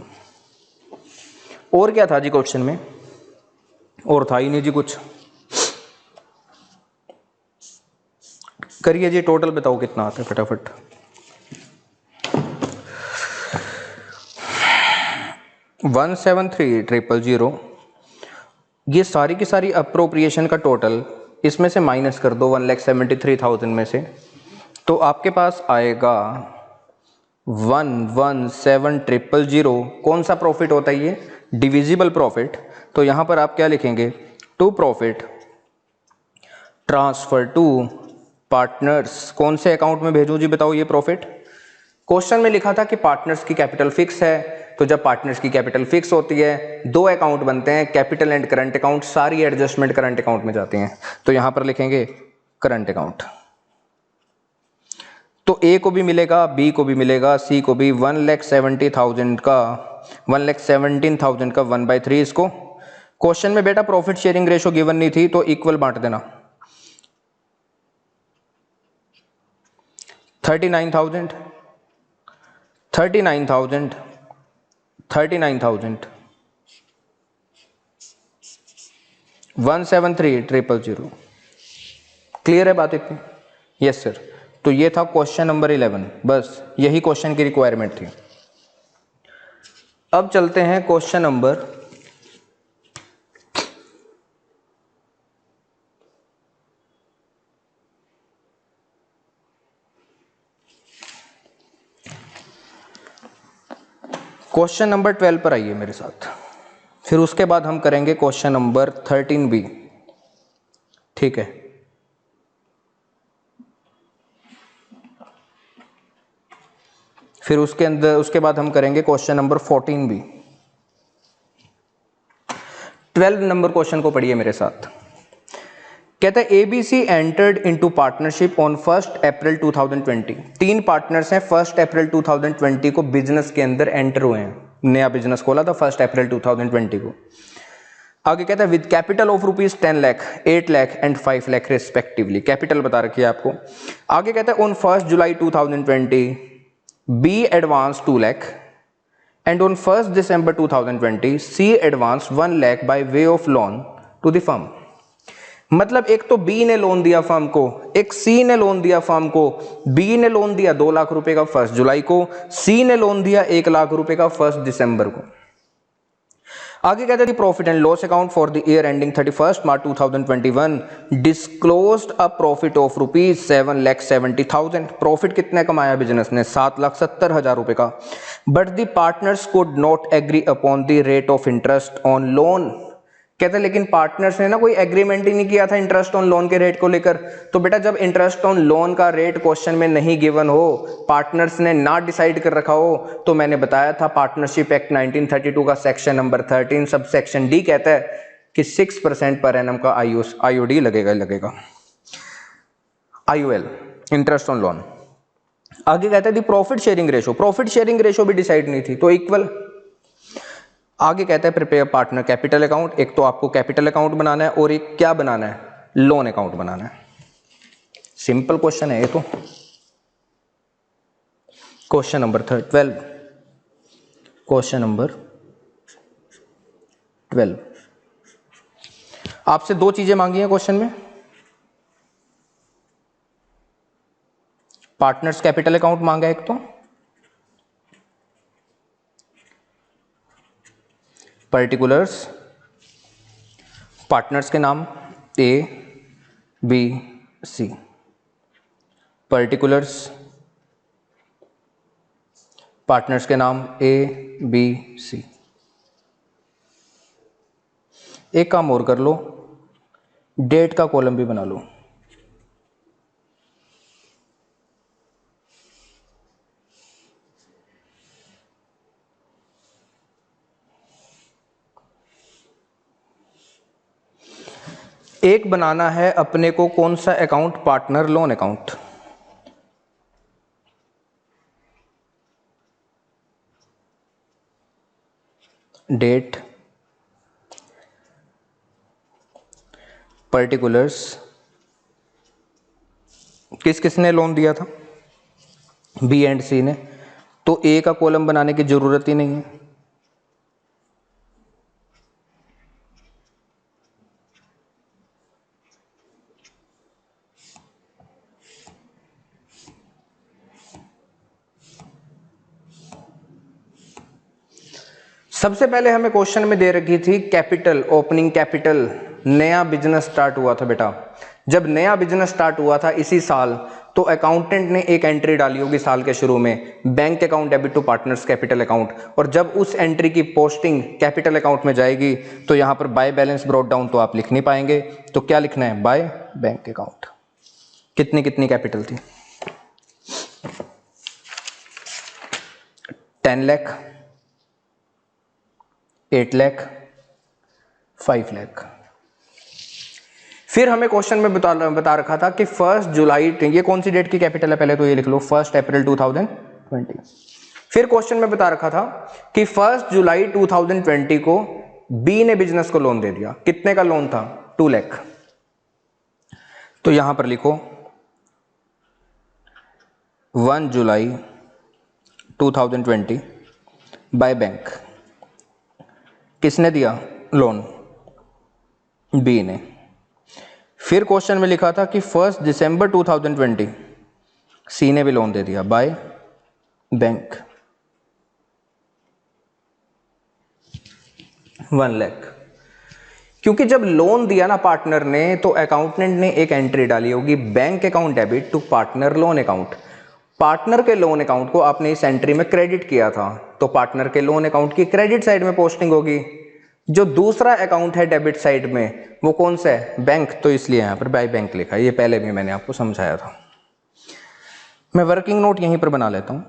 और क्या था जी क्वेश्चन में? और था ही नहीं जी कुछ। करिए जी, टोटल बताओ कितना आता है फटाफट। 173,000, ये सारी की सारी अप्रोप्रिएशन का टोटल इसमें से माइनस कर दो 1,73,000 में से, तो आपके पास आएगा 117,000। कौन सा प्रॉफिट होता है ये? Divisible profit. तो यहां पर आप क्या लिखेंगे? To profit transfer to partners. कौन से अकाउंट में भेजूं जी बताओ ये प्रॉफिट? क्वेश्चन में लिखा था कि पार्टनर्स की कैपिटल फिक्स है, तो जब पार्टनर्स की कैपिटल फिक्स होती है दो अकाउंट बनते हैं, कैपिटल एंड करंट अकाउंट, सारी एडजस्टमेंट करंट अकाउंट में जाती हैं, तो यहां पर लिखेंगे करंट अकाउंट। तो ए को भी मिलेगा, बी को भी मिलेगा, सी को भी। 1,70,000 का 1,17,000 का 1/3 इसको। क्वेश्चन में बेटा प्रॉफिट शेयरिंग रेशो गिवन नहीं थी, तो इक्वल बांट देना। 39,000 39,000 39,000 173,000। क्लियर है बात इतनी? Yes sir. तो ये था क्वेश्चन नंबर 11, बस यही क्वेश्चन की रिक्वायरमेंट थी। अब चलते हैं क्वेश्चन नंबर 12 पर आइए मेरे साथ। फिर उसके बाद हम करेंगे क्वेश्चन नंबर 13B। ठीक है, फिर उसके बाद हम करेंगे question number 14B। 12 number question को पढ़िए मेरे साथ। कहता है ABC entered into partnership on 1 अप्रैल 2020। तीन पार्टनर्स हैं, 1 अप्रैल 2020 को बिजनेस के अंदर एंटर हुए हैं, नया बिजनेस खोला था 1 अप्रैल 2020 को। आगे कहता है with capital of rupees 10 lakh, 8 lakh and 5 lakh respectively. Capital बता रखी है आपको। आगे कहता है on 1 July 2020 B advance 2 lakh and on 1 December 2020 C advance 1 lakh by way of loan to the firm. मतलब एक तो बी ने लोन दिया फर्म को, एक सी ने लोन दिया फर्म को। बी ने लोन दिया 2 लाख रुपए का 1 जुलाई को, सी ने लोन दिया 1 लाख रुपए का 1 दिसंबर को। आगे कहते हैं profit and loss account for the year ending 31 March 2021 disclosed a profit of rupees 7,70,000। Profit कितने कमाया बिजनेस ने? 7,70,000 रुपए का। But the partners could not agree upon the rate of interest on loan. कहते हैं लेकिन पार्टनर्स ने ना कोई एग्रीमेंट ही नहीं किया था इंटरेस्ट ऑन लोन के रेट को लेकर। तो बेटा जब इंटरेस्ट ऑन लोन का रेट क्वेश्चन में नहीं गिवन हो, पार्टनर्स ने ना डिसाइड कर रखा हो, तो मैंने बताया था पार्टनरशिप एक्ट 1932 का section number 13 sub section D कहता है कि 6% पर एनम का आईओडी लगेगा आईओएल, इंटरेस्ट ऑन लोन। आगे कहता है profit sharing ratio, profit sharing ratio भी डिसाइड नहीं थी, तो इक्वल। आगे कहता है प्रिपेयर पार्टनर कैपिटल अकाउंट। एक तो आपको कैपिटल अकाउंट बनाना है और एक क्या बनाना है? लोन अकाउंट बनाना है। सिंपल क्वेश्चन है ये तो। क्वेश्चन नंबर 12, क्वेश्चन नंबर 12 आपसे दो चीजें मांगी हैं क्वेश्चन में। पार्टनर्स कैपिटल अकाउंट मांगा है एक तो, पर्टिकुलर्स पार्टनर्स के नाम A B C, particulars partners के नाम ए बी सी। एक काम और कर लो, डेट का कॉलम भी बना लो। एक बनाना है अपने को कौन सा account? Partner loan account. Date, particulars, किस किसने लोन दिया था? बी एंड सी ने। तो ए का कॉलम बनाने की जरूरत ही नहीं है। सबसे पहले हमें क्वेश्चन में दे रखी थी कैपिटल, ओपनिंग कैपिटल। नया बिजनेस स्टार्ट हुआ था बेटा, जब नया बिजनेस स्टार्ट हुआ था इसी साल, तो अकाउंटेंट ने एक एंट्री डाली होगी साल के शुरू में, bank account debit to partners capital account, और जब उस एंट्री की पोस्टिंग कैपिटल अकाउंट में जाएगी तो यहां पर बाय बैलेंस ब्रॉट डाउन तो आप लिख नहीं पाएंगे, तो क्या लिखना है, बाय बैंक अकाउंट। कितनी कितनी कैपिटल थी, 10 लाख, 8 लाख, 5 लाख। फिर हमें क्वेश्चन में बता रखा था कि 1 जुलाई, ये कौन सी डेट की कैपिटल है, पहले तो ये लिख लो, 1 अप्रैल 2020। फिर क्वेश्चन में बता रखा था कि 1 जुलाई 2020 को बी ने बिजनेस को लोन दे दिया। कितने का लोन था, 2 लाख। तो यहां पर लिखो 1 जुलाई 2020 बाय बैंक। किसने दिया लोन, बी ने। फिर क्वेश्चन में लिखा था कि 1 दिसंबर 2020 सी ने भी लोन दे दिया बाय बैंक, 1 लाख। क्योंकि जब लोन दिया ना पार्टनर ने, तो अकाउंटेंट ने एक एंट्री डाली होगी, bank account debit to partner loan account. Partner के लोन अकाउंट को आपने इस एंट्री में क्रेडिट किया था, तो पार्टनर के लोन अकाउंट की क्रेडिट साइड में पोस्टिंग होगी। जो दूसरा अकाउंट है डेबिट साइड में, वो कौन सा है, बैंक, तो इसलिए यहां पर बाय बैंक लिखा है। ये पहले भी मैंने आपको समझाया था। मैं वर्किंग नोट यहीं पर बना लेता हूं।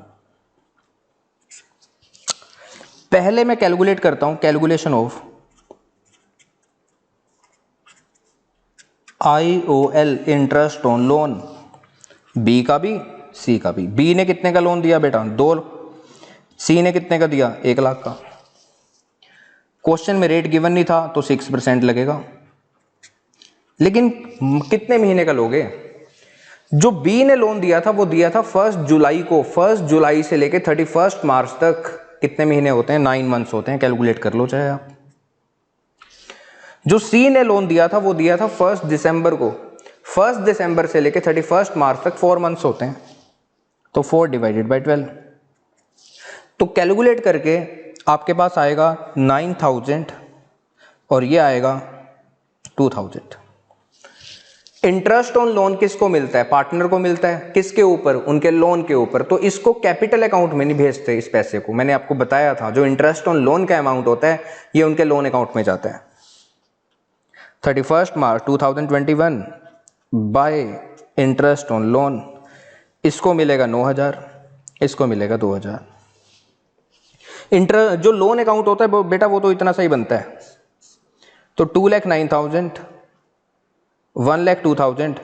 पहले मैं कैलकुलेट करता हूं, calculation of IOL, interest on loan, B का भी सी का भी। बी ने कितने का लोन दिया बेटा, 2। सी ने कितने का दिया, 1 लाख का। क्वेश्चन में रेट गिवन नहीं था तो 6% लगेगा। लेकिन कितने महीने का लोगे, जो बी ने लोन दिया था वो दिया था 1 जुलाई को। 1 जुलाई से लेके 31 मार्च तक कितने महीने होते हैं, 9 मंथ्स होते हैं, कैलकुलेट कर लो चाहे आप। जो सी ने लोन दिया था वो दिया था 1 दिसंबर को। 1 दिसंबर से लेके 31 मार्च तक 4 मंथ्स होते हैं, तो 4 डिवाइडेड बाई 12। तो कैलकुलेट करके आपके पास आएगा 9000 और ये आएगा 2000। इंटरेस्ट ऑन लोन किसको मिलता है, पार्टनर को मिलता है। किसके ऊपर, उनके लोन के ऊपर। तो इसको कैपिटल अकाउंट में नहीं भेजते, इस पैसे को मैंने आपको बताया था। जो इंटरेस्ट ऑन लोन का अमाउंट होता है ये उनके लोन अकाउंट में जाता है। 31 March 2021 bye interest on loan, इसको मिलेगा 9000, इसको मिलेगा 2000। जो लोन अकाउंट होता है बेटा वो तो इतना सही बनता है। तो 2,09,000, 1,02,000,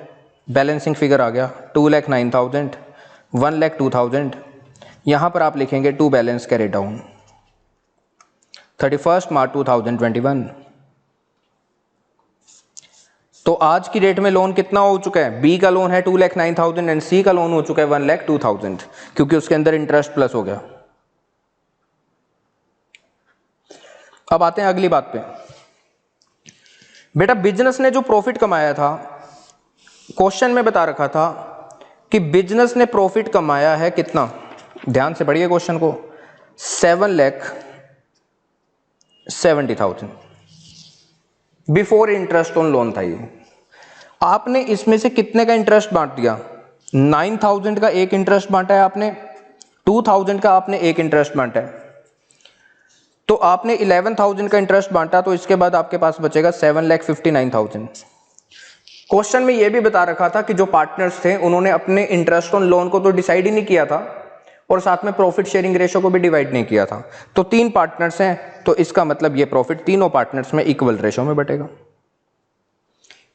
बैलेंसिंग फिगर आ गया 2,09,000, 1,02,000। यहां पर आप लिखेंगे to balance carry down 31 March 2021। तो आज की डेट में लोन कितना हो चुका है, बी का लोन है 2,09,000 एंड सी का लोन हो चुका है 1,02,000, क्योंकि उसके अंदर इंटरेस्ट प्लस हो गया। अब आते हैं अगली बात पे। बेटा बिजनेस ने जो प्रॉफिट कमाया था, क्वेश्चन में बता रखा था कि बिजनेस ने प्रॉफिट कमाया है कितना, ध्यान से पढ़िए क्वेश्चन को, 7,70,000 बिफोर इंटरेस्ट ऑन लोन था ये। आपने इसमें से कितने का इंटरेस्ट बांट दिया, 9,000 का एक इंटरेस्ट बांटा है आपने, 2,000 का आपने एक इंटरेस्ट बांटा है, तो आपने 11,000 का इंटरेस्ट बांटा, तो इसके बाद आपके पास बचेगा 7,59,000। क्वेश्चन में यह भी बता रखा था कि जो पार्टनर्स थे उन्होंने अपने इंटरेस्ट ऑन लोन को तो डिसाइड ही नहीं किया था और साथ में प्रॉफिट शेयरिंग रेशो को भी डिवाइड नहीं किया था। तो 3 पार्टनर्स हैं, तो इसका मतलब ये प्रॉफिट तीनों पार्टनर्स में इक्वल रेशो में बटेगा।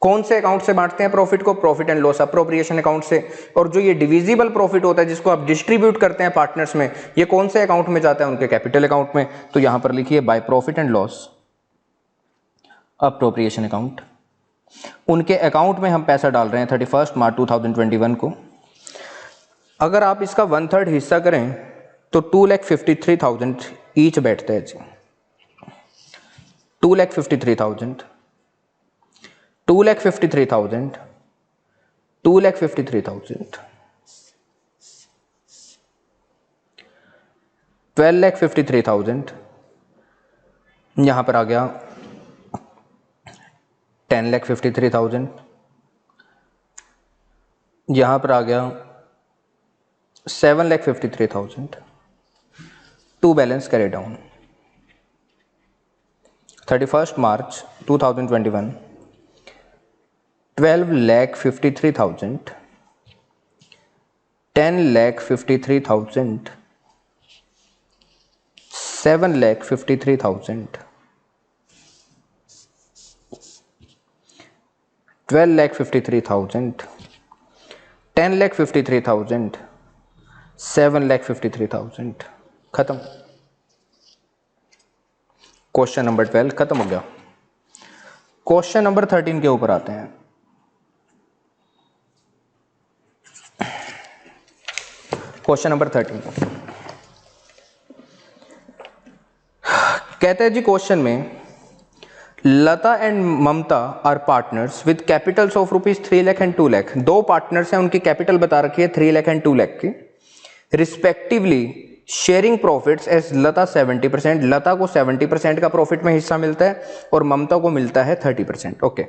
कौन से अकाउंट से बांटते हैं प्रॉफिट को, profit and loss appropriation account से। और जो ये डिविजिबल प्रॉफिट होता है जिसको आप डिस्ट्रीब्यूट करते हैं पार्टनर्स में, ये कौन से अकाउंट में जाता है, उनके कैपिटल अकाउंट में। तो यहां पर लिखिए bye profit and loss appropriation account. उनके अकाउंट में हम पैसा डाल रहे हैं 31 मार्च 2021 को। अगर आप इसका 1/3 हिस्सा करें तो 2,53,000 ईच बैठते हैं जी, 2,53,000, 2,53,000, 2,53,000, 12,53,000, यहाँ पर आ गया 10,53,000, यहाँ पर आ गया 7,53,000। To balance carry down 31 March 2021 12,53,000, 10,53,000, 7,53,000, 12,53,000, 10,53,000, 7,53,000। खत्म। क्वेश्चन नंबर 12 खत्म हो गया। क्वेश्चन नंबर 13 के ऊपर आते हैं। क्वेश्चन नंबर 13 कहते हैं जी, क्वेश्चन में Lata and Mamata are partners with capitals of rupees 3 lakh and 2 lakh. दो पार्टनर्स हैं, उनकी कैपिटल बता रखी है 3 लाख एंड 2 लाख की, रिस्पेक्टिवली शेयरिंग प्रॉफिट्स एज लता 70%, लता को 70% का प्रॉफिट में हिस्सा मिलता है और ममता को मिलता है 30%। ओके,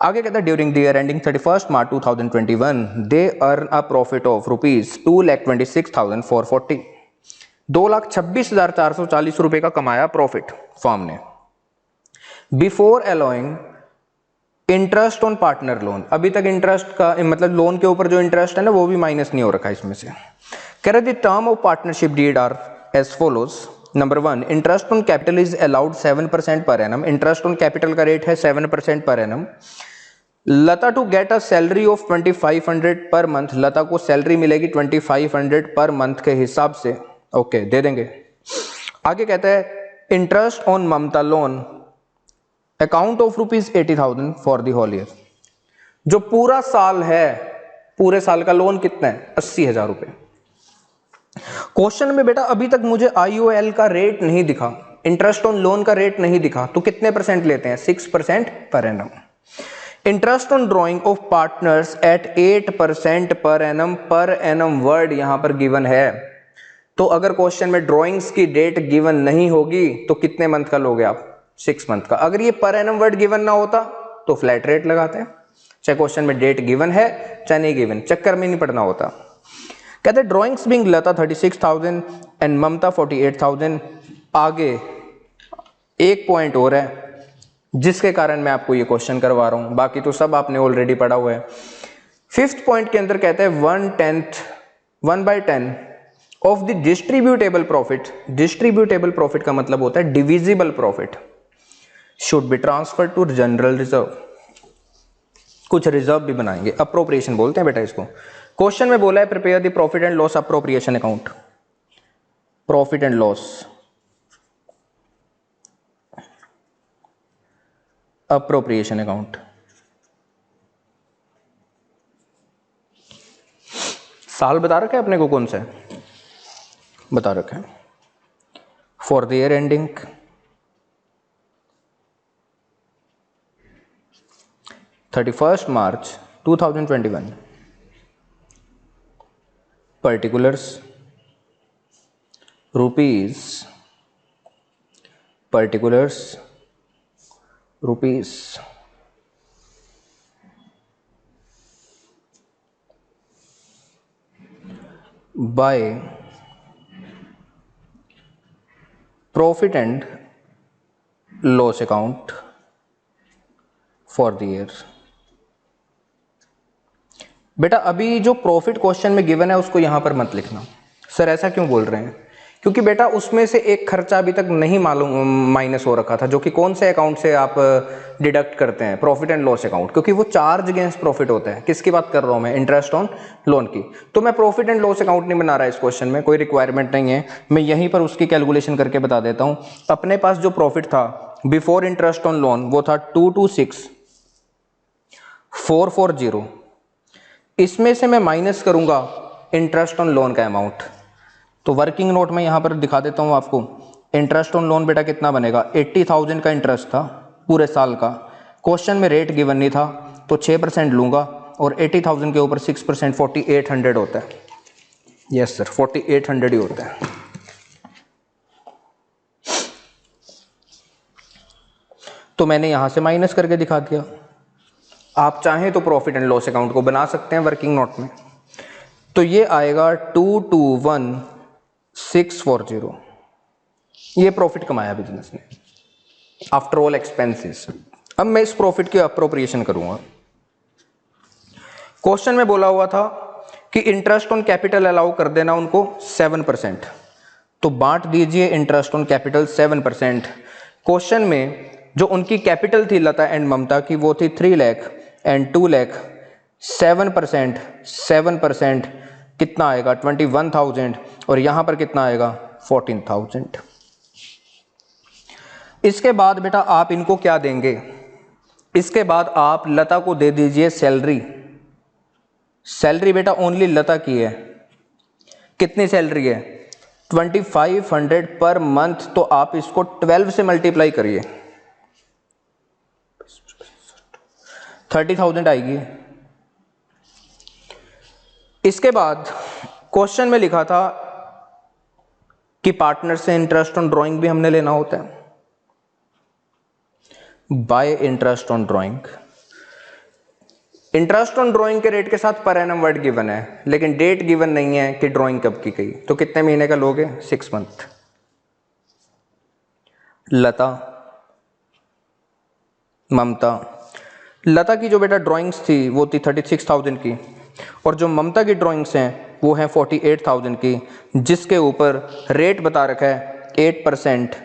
आगे कहता है during the year ending 31 March 2021 they earn a profit of rupees 2,26,440, 2,26,440 रुपए का कमाया प्रॉफिट फर्म ने। Before allowing interest on partner loan, अभी तक इंटरेस्ट का मतलब लोन के ऊपर जो इंटरेस्ट है ना वो भी माइनस नहीं हो रखा इसमें से। कह रहे the term of partnership deed are as follows. Number 1, interest on capital is allowed 7% per annum. Interest on capital का रेट है 7% per annum. Lata to get a salary of 2,500 per month, लता को सैलरी मिलेगी 2,500 पर मंथ के हिसाब से। Okay, दे देंगे। आगे कहता है interest on Mamta loan account of rupees 80,000 for the whole year. जो पूरा साल है, पूरे साल का लोन कितना है? 80,000 रुपए। क्वेश्चन में बेटा अभी तक मुझे IOL का रेट नहीं दिखा, इंटरेस्ट ऑन लोन का रेट नहीं दिखा, तो कितने परसेंट लेते हैं? 6% per annum. Interest on drawing of partners at 8% per annum word यहां पर गिवन है। तो अगर क्वेश्चन में ड्रॉइंग्स की डेट गिवन नहीं होगी तो कितने मंथ का लोगे आप? 6 मंथ का। अगर ये पर एनम वर्ड गिवन ना होता तो फ्लैट रेट लगाते हैं, चाहे क्वेश्चन में डेट गिवन है चाहे नहीं गिवन, चक्कर में नहीं पड़ना होता। कहते हैं ड्रॉइंग्स बिंग लता 36,000 एंड ममता 48,000। आगे एक पॉइंट और है जिसके कारण मैं आपको ये क्वेश्चन करवा रहा हूं, बाकी तो सब आपने ऑलरेडी पढ़ा हुआ है। 5th पॉइंट के अंदर कहते हैं 1/10 of the distributable profit. Distributable profit का मतलब होता है divisible profit should be transfer to general reserve. कुछ रिजर्व भी बनाएंगे, अप्रोप्रिएशन बोलते हैं बेटा इसको। क्वेश्चन में बोला है prepare the profit and loss appropriation account. Profit and loss appropriation account. साल बता रखा है अपने को, कौन सा है बता रखा है। For the year ending 31 March 2021 particulars rupees by profit and loss account for the year। बेटा अभी जो प्रॉफिट क्वेश्चन में गिवन है उसको यहां पर मत लिखना। सर ऐसा क्यों बोल रहे हैं? क्योंकि बेटा उसमें से एक खर्चा अभी तक नहीं मालूम माइनस हो रखा था, जो कि कौन से अकाउंट से आप डिडक्ट करते हैं? प्रॉफिट एंड लॉस अकाउंट, क्योंकि वो चार्ज अगेंस्ट प्रॉफिट होता है। किसकी बात कर रहा हूं मैं? इंटरेस्ट ऑन लोन की। तो मैं प्रॉफिट एंड लॉस अकाउंट नहीं बना रहा इस क्वेश्चन में, कोई रिक्वायरमेंट नहीं है। मैं यहीं पर उसकी कैलकुलेशन करके बता देता हूं। अपने पास जो प्रॉफिट था बिफोर इंटरेस्ट ऑन लोन वो था 226,440। इसमें से मैं माइनस करूंगा इंटरेस्ट ऑन लोन का अमाउंट। तो वर्किंग नोट में यहां पर दिखा देता हूं आपको। इंटरेस्ट ऑन लोन बेटा कितना बनेगा? 80,000 का इंटरेस्ट था पूरे साल का। क्वेश्चन में रेट गिवन नहीं था तो 6% लूंगा और 80,000 के ऊपर 6% 4800 होता है। यस सर, 4800 ही होता है। तो मैंने यहाँ से माइनस करके दिखा दिया। आप चाहें तो प्रॉफिट एंड लॉस अकाउंट को बना सकते हैं वर्किंग नोट में। तो ये आएगा 221640, ये प्रॉफिट कमाया बिजनेस ने आफ्टर ऑल एक्सपेंसेस। अब मैं इस प्रॉफिट की अप्रोप्रिएशन करूंगा। क्वेश्चन में बोला हुआ था कि इंटरेस्ट ऑन कैपिटल अलाउ कर देना उनको 7%, तो बांट दीजिए इंटरेस्ट ऑन कैपिटल 7%। क्वेश्चन में जो उनकी कैपिटल थी लता एंड ममता की, वो थी 3 लाख एंड 2 लाख। 7% कितना आएगा 21,000, और यहां पर कितना आएगा 14,000। इसके बाद बेटा आप इनको क्या देंगे, इसके बाद आप लता को दे दीजिए सैलरी। सैलरी बेटा ओनली लता की है, कितनी सैलरी है 2500 पर मंथ, तो आप इसको 12 से मल्टीप्लाई करिए 30,000 आएगी। इसके बाद क्वेश्चन में लिखा था कि पार्टनर से इंटरेस्ट ऑन ड्राइंग भी हमने लेना होता है, bye interest on drawing. Interest on drawing के रेट के साथ पर एनम वर्ड गिवन है, लेकिन डेट गिवन नहीं है कि ड्राइंग कब की गई। तो कितने महीने का लोगे 6 मंथ। लता ममता, लता की जो बेटा ड्राइंग्स थी वो थी 36,000 की, और जो ममता की ड्राइंग्स हैं वो हैं 48,000 की, जिसके ऊपर रेट बता रखा है 8%,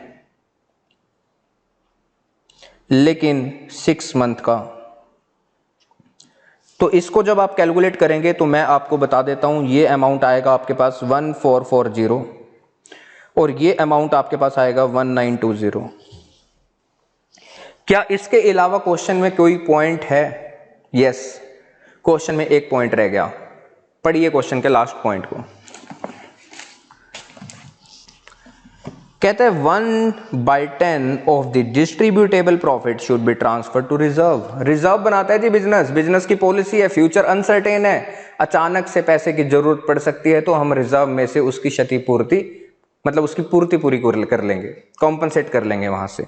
लेकिन 6 मंथ का। तो इसको जब आप कैलकुलेट करेंगे तो मैं आपको बता देता हूं, ये अमाउंट आएगा आपके पास 1440, और ये अमाउंट आपके पास आएगा 1920। क्या इसके अलावा क्वेश्चन में कोई पॉइंट है? यस, क्वेश्चन में एक पॉइंट रह गया। पढ़िए क्वेश्चन के लास्ट पॉइंट को। कहते हैं 1/10 of the distributable profit should be transfer to reserve. Reserve बनाता है जी बिजनेस, बिजनेस की पॉलिसी है, फ्यूचर अनसर्टेन है, अचानक से पैसे की जरूरत पड़ सकती है, तो हम रिजर्व में से उसकी क्षतिपूर्ति, मतलब उसकी पूर्ति पूरी कर लेंगे, कॉम्पनसेट कर लेंगे वहां से।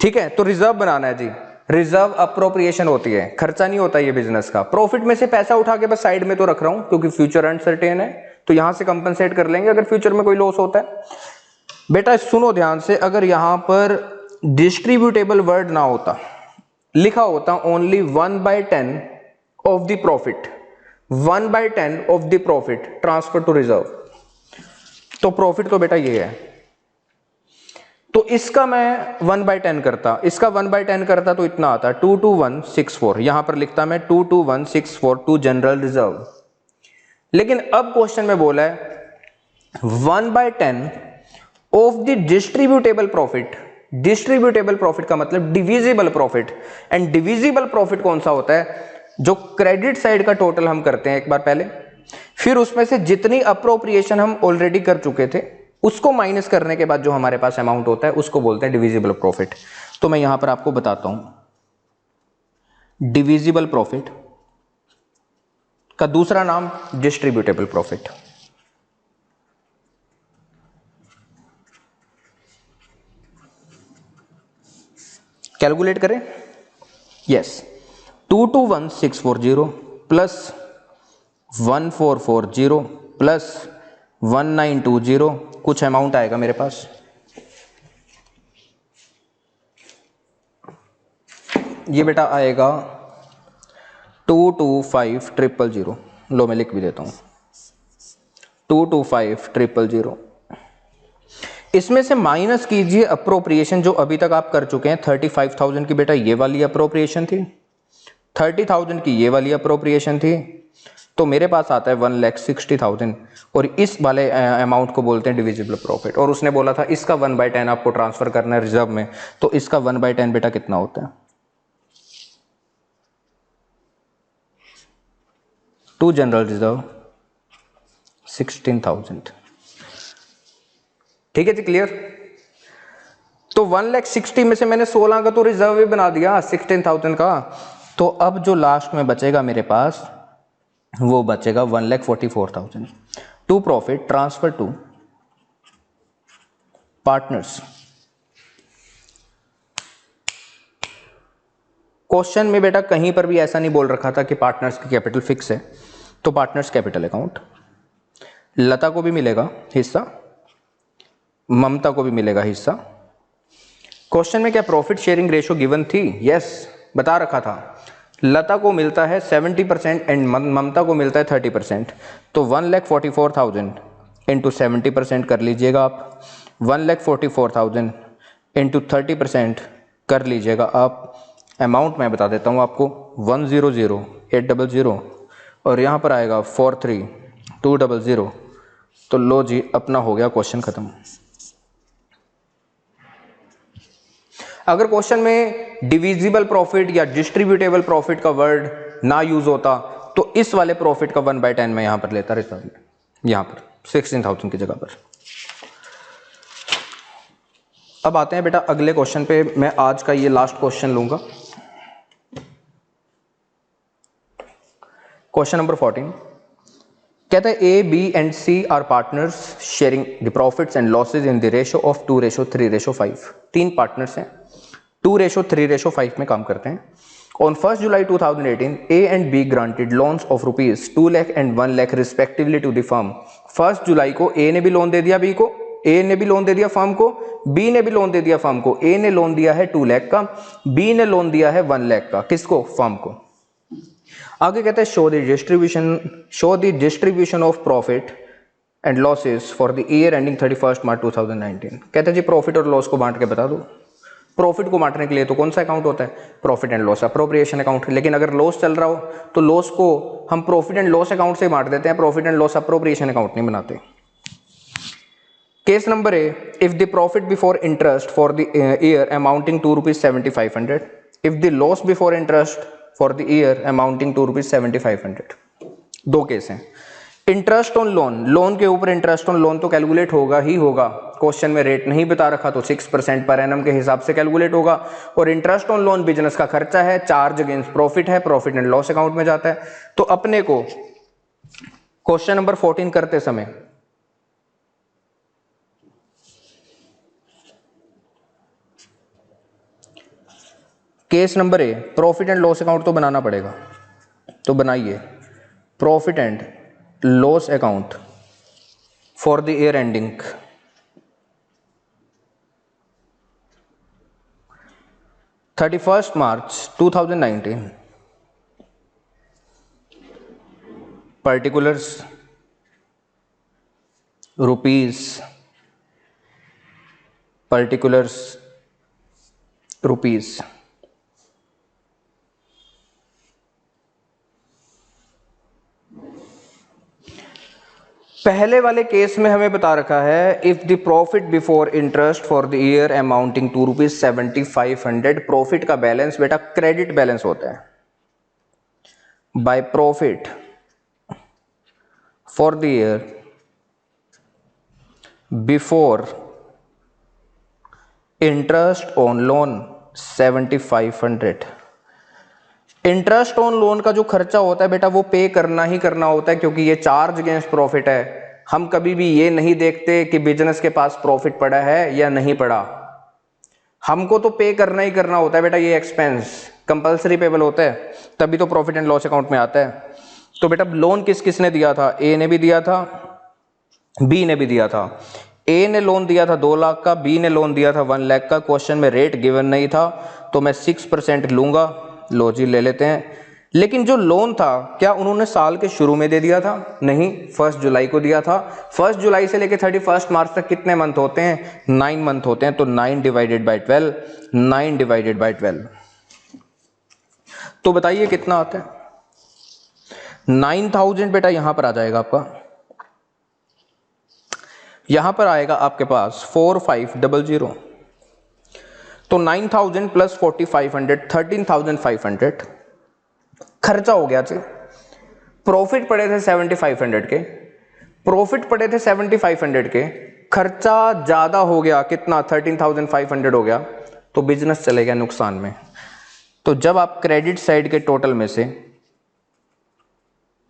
ठीक है, तो रिजर्व बनाना है जी। रिजर्व अप्रोप्रिएशन होती है, खर्चा नहीं होता ये बिजनेस का। प्रॉफिट में से पैसा उठा के बस साइड में तो रख रहा हूं क्योंकि फ्यूचर अनसर्टेन है, तो यहां से कंपनसेट कर लेंगे अगर फ्यूचर में कोई लॉस होता है। बेटा सुनो ध्यान से, अगर यहां पर डिस्ट्रीब्यूटेबल वर्ड ना होता, लिखा होता only 1/10 of the profit, 1/10 of the profit transfer to reserve, तो प्रॉफिट तो बेटा ये है। तो इसका मैं 1/10 करता, इसका 1/10 करता तो इतना आता 22164, यहां पर लिखता मैं 22164 टू जनरल रिजर्व। लेकिन अब क्वेश्चन में बोला है 1/10 of the distributable profit. Distributable profit का मतलब divisible profit, and divisible profit कौन सा होता है, जो क्रेडिट साइड का टोटल हम करते हैं एक बार पहले, फिर उसमें से जितनी अप्रोप्रिएशन हम ऑलरेडी कर चुके थे उसको माइनस करने के बाद जो हमारे पास अमाउंट होता है उसको बोलते हैं डिविजिबल प्रॉफिट। तो मैं यहां पर आपको बताता हूं, डिविजिबल प्रॉफिट का दूसरा नाम डिस्ट्रीब्यूटेबल प्रॉफिट। कैलकुलेट करें, यस, 221,640 प्लस 1440 प्लस 1920, कुछ अमाउंट आएगा मेरे पास, ये बेटा आएगा 225,000। लो मैं लिख भी देता हूं 225,000। इसमें से माइनस कीजिए अप्रोप्रिएशन जो अभी तक आप कर चुके हैं। 35,000 की बेटा ये वाली अप्रोप्रिएशन थी, 30,000 की ये वाली अप्रोप्रिएशन थी, तो मेरे पास आता है 1,60,000, और इस वाले अमाउंट को बोलते हैं डिविजिबल प्रॉफिट। और उसने बोला था इसका 1/10 आपको ट्रांसफर करना है रिजर्व में, तो इसका 1/10 बेटा कितना होता है, टू जनरल रिजर्व 16,000। ठीक है जी, क्लियर। तो 1,60,000 में से मैंने 16 का तो रिजर्व भी बना दिया 16,000 का, तो अब जो लास्ट में बचेगा मेरे पास वो बचेगा 1,44,000 to profit transfer to partners. Question में बेटा कहीं पर भी ऐसा नहीं बोल रखा था कि पार्टनर्स की कैपिटल फिक्स है, तो पार्टनर्स कैपिटल अकाउंट, लता को भी मिलेगा हिस्सा, ममता को भी मिलेगा हिस्सा। क्वेश्चन में क्या प्रॉफिट शेयरिंग रेशो गिवन थी? यस, बता रखा था। लता को मिलता है 70% एंड ममता को मिलता है 30%, तो 1,44,000 इंटू 70% कर लीजिएगा आप, 1,44,000 इंटू 30% कर लीजिएगा आप। अमाउंट मैं बता देता हूँ आपको, 100,800 और यहाँ पर आएगा 43,200। तो लो जी, अपना हो गया क्वेश्चन खत्म। अगर क्वेश्चन में डिविजिबल प्रॉफिट या डिस्ट्रीब्यूटेबल प्रॉफिट का वर्ड ना यूज होता तो इस वाले प्रॉफिट का 1/10 मैं यहां पर लेता रहता, यहां पर 16,000 की जगह पर। अब आते हैं बेटा अगले क्वेश्चन पे। मैं आज का ये लास्ट क्वेश्चन लूंगा, क्वेश्चन नंबर 14। कहता है A, B and C are partners sharing the profits and losses in the ratio of 2:3:5। तीन पार्टनर्स हैं, 2:3:5 में काम करते हैं। On 1st July 2018, A and B granted loans of rupees 2 lakh and 1 lakh respectively to the firm। 1 जुलाई को A ने भी loan दे दिया B को, A ने भी लोन दे दिया फर्म को, B ने भी लोन दे दिया फर्म को। A ने लोन दिया है 2 लाख का, B ने लोन दिया है 1 लाख का। किसको? फर्म को। आगे कहते हैं show the distribution of profit and losses for the year ending 31 March 2019। कहते हैं जी प्रॉफिट और लॉस को बांट के बता दो। प्रॉफिट को बांटने के लिए तो कौन सा अकाउंट होता है? Profit and loss appropriation account. लेकिन अगर लॉस चल रहा हो तो लॉस को हम प्रॉफिट एंड लॉस अकाउंट से बांट देते हैं, profit and loss appropriation account नहीं बनाते। Case number A, if the profit before interest for the year amounting to ₹7,500, if the loss before interest for the year amounting to ₹7,500। दो case हैं। Interest on loan, loan के ऊपर interest on loan तो calculate होगा ही होगा। Question में rate नहीं बता रखा तो 6% पर एनम के हिसाब से कैलकुलेट होगा। और इंटरेस्ट ऑन लोन बिजनेस का खर्चा है, चार्ज अगेंस्ट प्रॉफिट है, प्रॉफिट एंड लॉस अकाउंट में जाता है। तो अपने को क्वेश्चन नंबर 14 करते समय case number A, profit and loss account तो बनाना पड़ेगा, तो बनाइए profit and loss account for the year ending 31 March 2019। Particulars rupees, particulars rupees. पहले वाले केस में हमें बता रखा है if the profit before interest for the year amounting to ₹7,500। Profit का बैलेंस बेटा क्रेडिट बैलेंस होता है। By profit for the year before interest on loan 7,500। Interest on loan का जो खर्चा होता है बेटा वो पे करना ही करना होता है, क्योंकि ये चार्ज अगेंस्ट प्रॉफिट है। हम कभी भी ये नहीं देखते कि बिजनेस के पास प्रॉफिट पड़ा है या नहीं पड़ा, हमको तो पे करना ही करना होता है बेटा। ये एक्सपेंस कंपलसरी पेबल होता है, तभी तो प्रॉफिट एंड लॉस अकाउंट में आता है। तो बेटा लोन किस किसने दिया था? ए ने भी दिया था, बी ने भी दिया था। ए ने लोन दिया था 2 लाख का, बी ने लोन दिया था 1 लाख का। क्वेश्चन में रेट गिवन नहीं था तो मैं 6% लूंगा, लो जी ले लेते हैं। लेकिन जो लोन था क्या उन्होंने साल के शुरू में दे दिया था? नहीं, 1 जुलाई को दिया था। 1 जुलाई से लेकर 31 मार्च तक कितने मंथ होते हैं? 9 मंथ होते हैं। तो 9 डिवाइडेड बाई 12, 9 डिवाइडेड बाई 12, तो बताइए कितना आता है? 9,000 बेटा यहां पर आ जाएगा आपका, यहां पर आएगा आपके पास 4500। तो 9,000 प्लस 4,500, 13,500 खर्चा हो गया जी। प्रॉफिट पड़े थे 7,500 के, प्रॉफिट पड़े थे 7,500 के, खर्चा ज्यादा हो गया, कितना? 13,500 हो गया, तो बिजनेस चले गया नुकसान में। तो जब आप क्रेडिट साइड के टोटल में से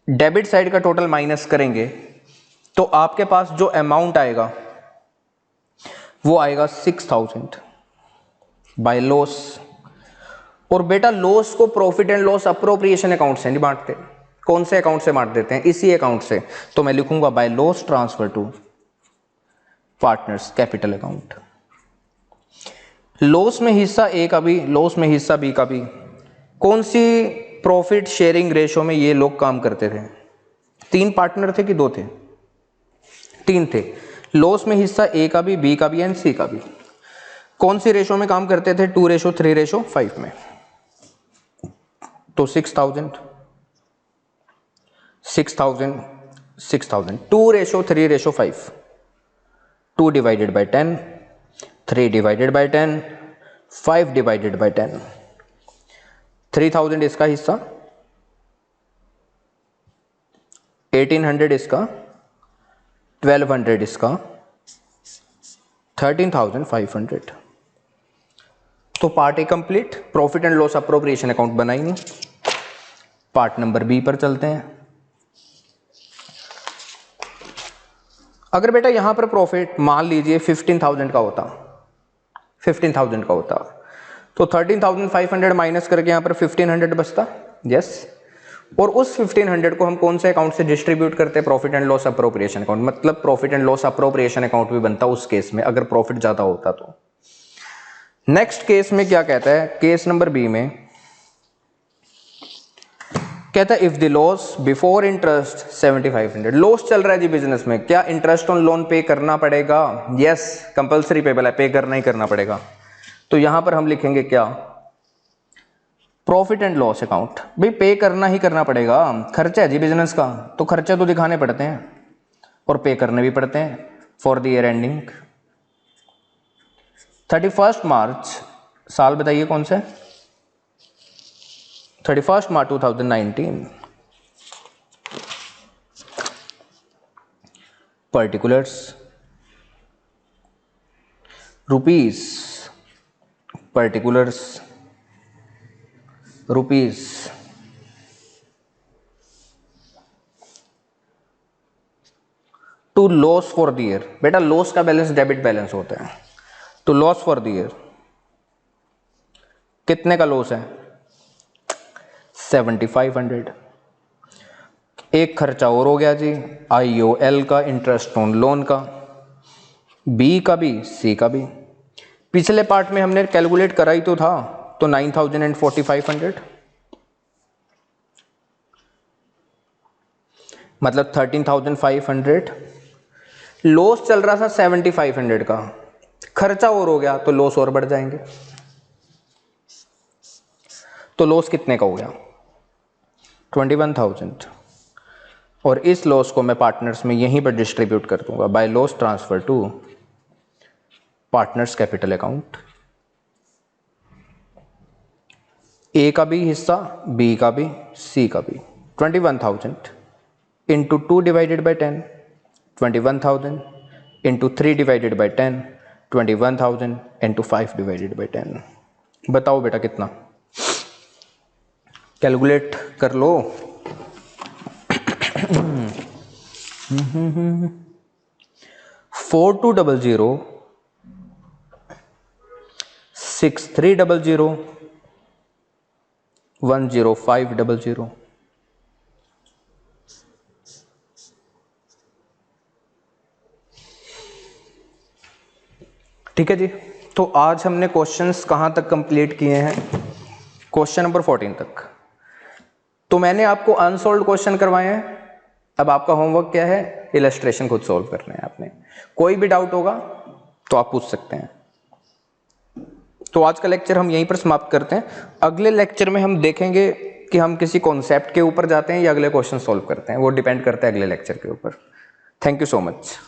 डेबिट साइड का टोटल माइनस करेंगे तो आपके पास जो अमाउंट आएगा वो आएगा 6,000 बाय लॉस। और बेटा लॉस को profit and loss appropriation account से नहीं बांटते, कौन से अकाउंट से बांट देते हैं? इसी अकाउंट से। तो मैं लिखूंगा by loss transfer to partners capital account. Loss में हिस्सा ए का भी, लॉस में हिस्सा बी का भी। कौन सी प्रॉफिट शेयरिंग रेशो में ये लोग काम करते थे? 3 पार्टनर थे कि 2 थे? 3 थे। लॉस में हिस्सा ए का भी, बी का भी एंड सी का भी। कौन सी रेशो में काम करते थे? 2:3:5 में। तो 6,000 2:3:5, 2 divided by 10, 3 divided by 10, 5 divided by 10। 3,000 इसका हिस्सा, 1,800 इसका, 1,200 इसका, 13,500। तो part A complete, profit and loss appropriation account बनाएंगे। पार्ट नंबर बी पर चलते हैं। अगर बेटा यहां पर प्रॉफिट मान लीजिए 15,000 का होता, 15,000 का होता, तो 13,500 माइनस करके यहां पर 1,500 बचता। यस। और उस 1,500 को हम कौन से अकाउंट से डिस्ट्रीब्यूट करते हैं? Profit and loss appropriation account. मतलब profit and loss appropriation account भी बनता उस केस में अगर प्रॉफिट ज्यादा होता तो। नेक्स्ट केस में क्या कहता है? केस नंबर बी में कहता है if the loss before interest 7,500। Loss चल रहा है जी बिजनेस में, क्या इंटरेस्ट ऑन लोन पे करना पड़ेगा? यस, कंपल्सरी पेबल है, पे करना ही करना पड़ेगा। तो यहां पर हम लिखेंगे क्या? Profit and loss account. भाई पे करना ही करना पड़ेगा, खर्चा है जी बिजनेस का, तो खर्चे तो दिखाने पड़ते हैं और पे करने भी पड़ते हैं for the year ending. 31 March, साल बताइए कौन सा? 31 March 2019। Particulars rupees, particulars rupees, to loss for the year. बेटा लॉस का बैलेंस डेबिट बैलेंस होता है। To loss for the year कितने का लॉस है? 7,500। एक खर्चा और हो गया जी, IOL का, इंटरेस्ट ऑन लोन का, बी का भी, सी का भी। पिछले पार्ट में हमने कैलकुलेट करा ही तो था, तो 9,000 एंड 4,500 मतलब 13,500। लॉस चल रहा था 7,500 का, खर्चा और हो गया तो लॉस और बढ़ जाएंगे। तो लॉस कितने का हो गया? 21,000। और इस लॉस को मैं पार्टनर्स में यहीं पर डिस्ट्रीब्यूट कर दूंगा by loss transfer to partners capital account. A का भी हिस्सा, बी का भी, सी का भी। 21,000 into 2 divided by 10, 21,000 into 3 divided by 10, 21,000 into 5 divided by 10। बताओ बेटा कितना? कैलकुलेट कर लो। 4200 6300 10500। ठीक है जी। तो आज हमने क्वेश्चंस कहां तक कंप्लीट किए हैं? क्वेश्चन नंबर 14 तक। तो मैंने आपको अनसॉल्व्ड क्वेश्चन करवाए हैं। अब आपका होमवर्क क्या है? इलस्ट्रेशन खुद सॉल्व करना है आपने। कोई भी डाउट होगा तो आप पूछ सकते हैं। तो आज का लेक्चर हम यहीं पर समाप्त करते हैं। अगले लेक्चर में हम देखेंगे कि हम किसी कॉन्सेप्ट के ऊपर जाते हैं या अगले क्वेश्चन सॉल्व करते हैं। वो डिपेंड करता है अगले लेक्चर के ऊपर। Thank you so much.